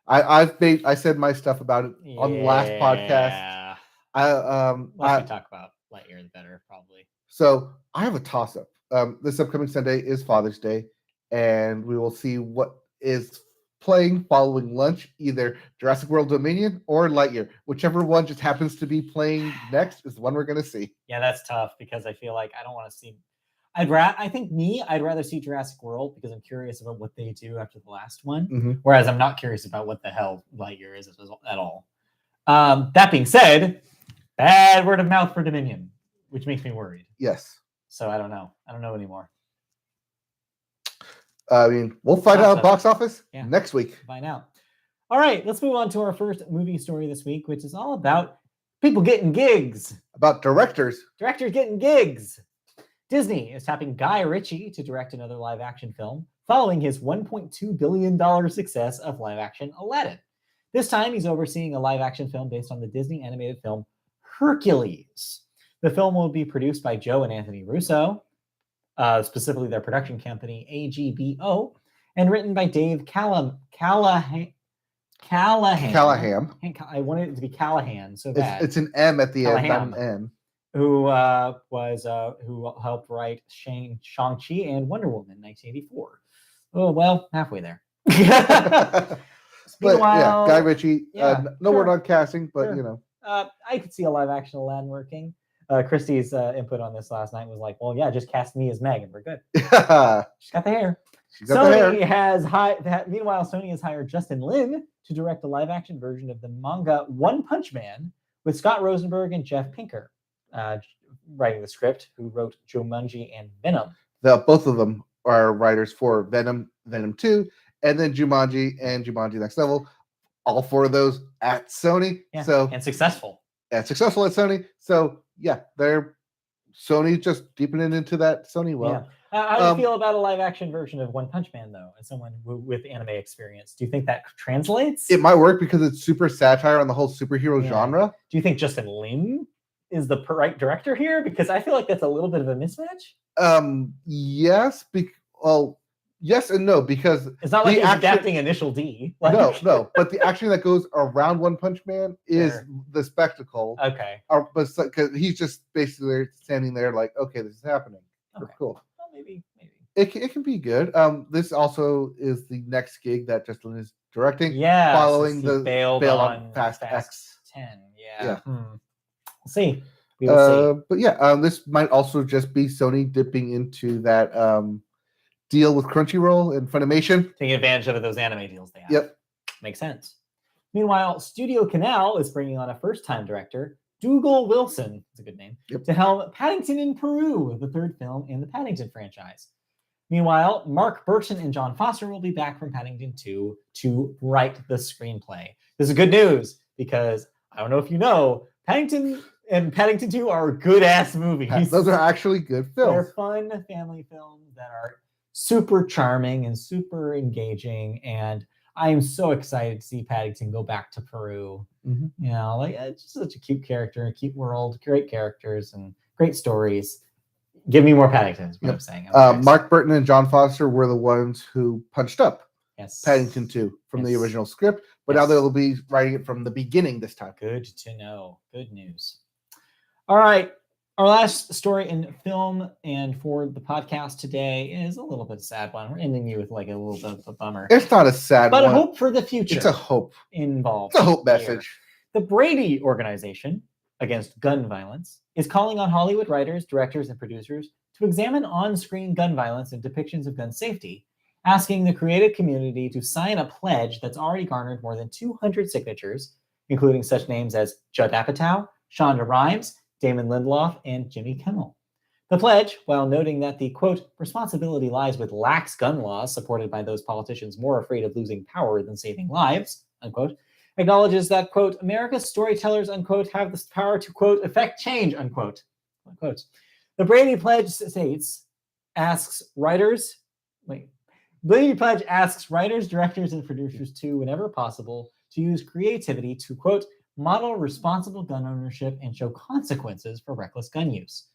I said my stuff about it on the last podcast. Less we talk about Lightyear, the better, probably. So I have a toss-up. This upcoming Sunday is Father's Day, and we will see what is playing following lunch, either Jurassic World Dominion or Lightyear. Whichever one just happens to be playing next is the one we're going to see. Yeah, that's tough because I feel like I don't want to see... I'd rather see Jurassic World because I'm curious about what they do after the last one, whereas I'm not curious about what the hell Lightyear is at all. That being said, bad word of mouth for Dominion, which makes me worried. Yes. So I don't know. I don't know anymore. I mean, we'll find out box office next week. Find out. All right, let's move on to our first movie story this week, which is all about people getting gigs. About directors. Directors getting gigs. Disney is tapping Guy Ritchie to direct another live-action film following his $1.2 billion success of live-action Aladdin. This time, he's overseeing a live-action film based on the Disney animated film Hercules. The film will be produced by Joe and Anthony Russo, specifically their production company, AGBO, and written by Dave Callahan. I wanted it to be Callahan so bad. It's an M at the end, not an N. Who helped write Shang-Chi and Wonder Woman in 1984. Oh, well, halfway there. But Guy Ritchie, no word on casting, but you know. I could see a live-action Aladdin working. Christie's input on this last night was like, well, yeah, just cast me as Meg and we're good. She's got the hair. Meanwhile, Sony has hired Justin Lin to direct a live-action version of the manga One Punch Man with Scott Rosenberg and Jeff Pinker. Writing the script, who wrote Jumanji and Venom. Both of them are writers for Venom, Venom 2, and then Jumanji and Jumanji Next Level. All 4 of those at Sony. Yeah, so and successful. And successful at Sony. So they're Sony just deepening into that Sony well. Yeah. How do you feel about a live action version of One Punch Man, though, as someone with anime experience? Do you think that translates? It might work because it's super satire on the whole superhero genre. Do you think Justin Lin is the right director here? Because I feel like that's a little bit of a mismatch. Yes. Yes and no, because it's not like he's adapting Initial D. No. But the action that goes around One Punch Man is the spectacle. Okay. Because he's just basically standing there like, okay, this is happening. Okay. Cool. Well, maybe. It can be good. This also is the next gig that Justin is directing. Yeah, following since he the bailed on Fast X. 10. Yeah. We'll see. We will see. But yeah, this might also just be Sony dipping into that deal with Crunchyroll and Funimation. Taking advantage of those anime deals they have. Yep. Makes sense. Meanwhile, Studio Canal is bringing on a first-time director, Dougal Wilson, it's a good name, to helm Paddington in Peru, the third film in the Paddington franchise. Meanwhile, Mark Burton and John Foster will be back from Paddington 2 to write the screenplay. This is good news because I don't know if you know, Paddington and Paddington 2 are good-ass movies. Those are actually good films. They're fun family films that are super charming and super engaging, and I am so excited to see Paddington go back to Peru. You know, like it's just such a cute character, a cute world, great characters, and great stories. Give me more Paddington, is what I'm saying. Mark Burton and John Foster were the ones who punched up Paddington 2 from the original script, but now they'll be writing it from the beginning this time. Good to know. Good news. All right. Our last story in film and for the podcast today is a little bit sad one. We're ending you with like a little bit of a bummer. It's not a sad one. But hope for the future. It's a hope. Involved. It's a hope message. The Brady Organization Against Gun Violence is calling on Hollywood writers, directors, and producers to examine on-screen gun violence and depictions of gun safety, asking the creative community to sign a pledge that's already garnered more than 200 signatures, including such names as Judd Apatow, Shonda Rhimes, Damon Lindelof, and Jimmy Kimmel. The pledge, while noting that the, quote, responsibility lies with lax gun laws supported by those politicians more afraid of losing power than saving lives, unquote, acknowledges that, quote, America's storytellers, unquote, have the power to, quote, affect change, unquote. Unquote. The Brady Pledge states, Brady Pledge asks writers, directors, and producers to, whenever possible, to use creativity to, quote, model responsible gun ownership and show consequences for reckless gun use.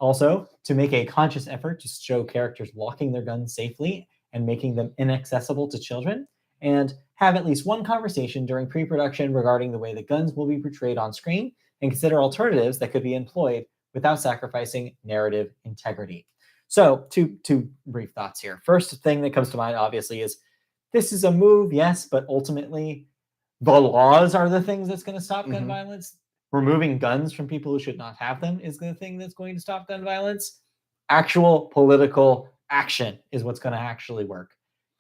Also, to make a conscious effort to show characters locking their guns safely and making them inaccessible to children, and have at least one conversation during pre-production regarding the way the guns will be portrayed on screen and consider alternatives that could be employed without sacrificing narrative integrity. So, two brief thoughts here. First thing that comes to mind, obviously, is this is a move, yes, but ultimately, the laws are the things that's going to stop gun violence. Removing guns from people who should not have them is the thing that's going to stop gun violence. Actual political action is what's going to actually work.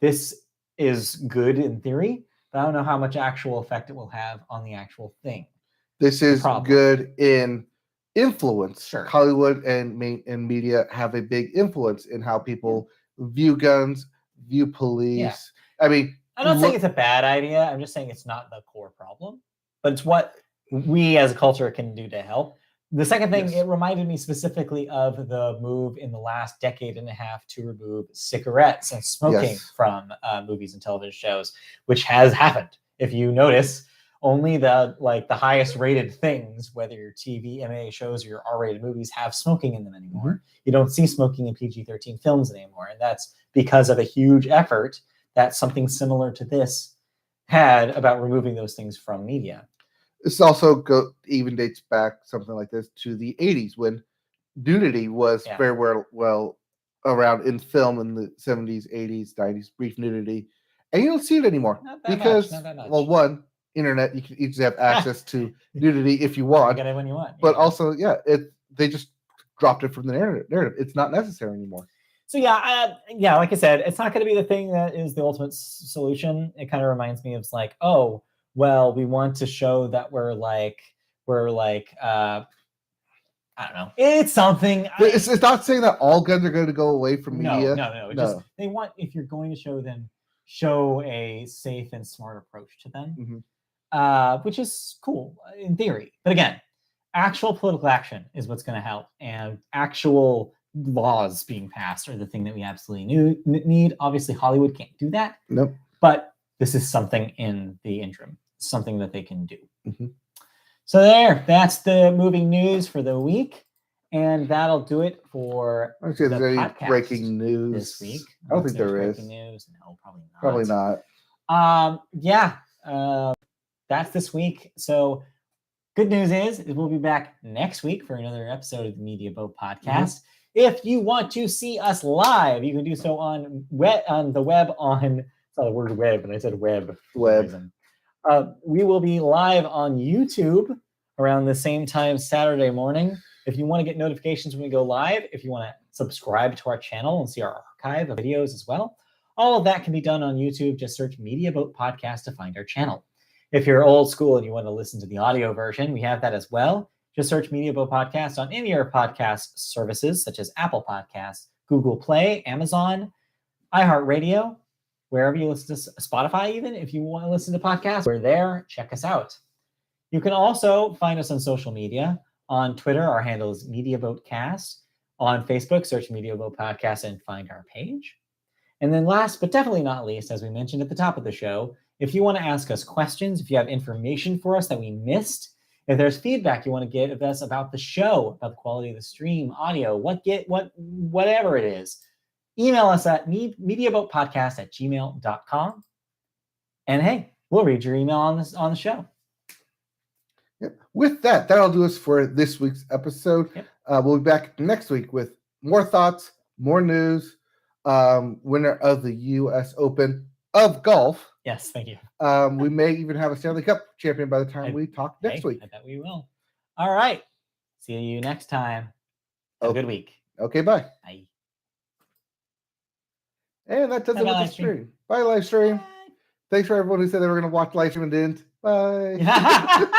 This is good in theory, but I don't know how much actual effect it will have on the actual thing. This is good in influence. Sure. Hollywood and media have a big influence in how people view guns, view police. Yeah. I mean, I'm not saying it's a bad idea. I'm just saying it's not the core problem, but it's what we as a culture can do to help. The second thing, it reminded me specifically of the move in the last decade and a half to remove cigarettes and smoking from movies and television shows, which has happened. If you notice, only the highest rated things, whether your TV, MMA shows or your R-rated movies, have smoking in them anymore. You don't see smoking in PG-13 films anymore, and that's because of a huge effort that something similar to this had about removing those things from media. This also even dates back something like this to the 80s when nudity was very well around in film in the 70s, 80s, 90s, brief nudity. And you don't see it anymore because, well, one, internet, you can easily have access to nudity if you want. You get it when you want. But also, they just dropped it from the narrative. It's not necessary anymore. So like I said, it's not going to be the thing that is the ultimate solution. It kind of reminds me of like, oh, well, we want to show that we're like I don't know. It's something. It's not saying that all guns are going to go away from media. No. Just they want, if you're going to show them, show a safe and smart approach to them, which is cool in theory. But again, actual political action is what's going to help, and actual laws being passed are the thing that we absolutely need. Obviously, Hollywood can't do that. Nope. But this is something in the interim, something that they can do. So that's the moving news for the week, and that'll do it for the podcast breaking news this week. I don't think there is. News? No, probably not. That's this week. So good news is we'll be back next week for another episode of the Media Boat Podcast. If you want to see us live, you can do so on the web on, it's not the word web, and I said web. Web. We will be live on YouTube around the same time Saturday morning. If you want to get notifications when we go live, if you want to subscribe to our channel and see our archive of videos as well, all of that can be done on YouTube. Just search Media Boat Podcast to find our channel. If you're old school and you want to listen to the audio version, we have that as well. Just search Media Boat Podcast on any of your podcast services, such as Apple Podcasts, Google Play, Amazon, iHeartRadio, wherever you listen to Spotify even. If you want to listen to podcasts, we're there. Check us out. You can also find us on social media. On Twitter, our handle is MediaBoatCast. On Facebook, search Media Boat Podcast and find our page. And then last, but definitely not least, as we mentioned at the top of the show, if you want to ask us questions, if you have information for us that we missed, if there's feedback you want to give us about the show, about the quality of the stream, audio, whatever it is, email us at mediaboatpodcast@gmail.com. And hey, we'll read your email on the show. Yep. With that, that'll do us for this week's episode. Yep. We'll be back next week with more thoughts, more news. Winner of the U.S. Open of golf. Yes, thank you. We may even have a Stanley Cup champion by the time we talk next week. I bet we will. All right. See you next time. Have a good week. Okay, bye. Bye. And that does it with the stream. Bye, live stream. Bye. Thanks for everyone who said they were going to watch live stream and didn't. Bye.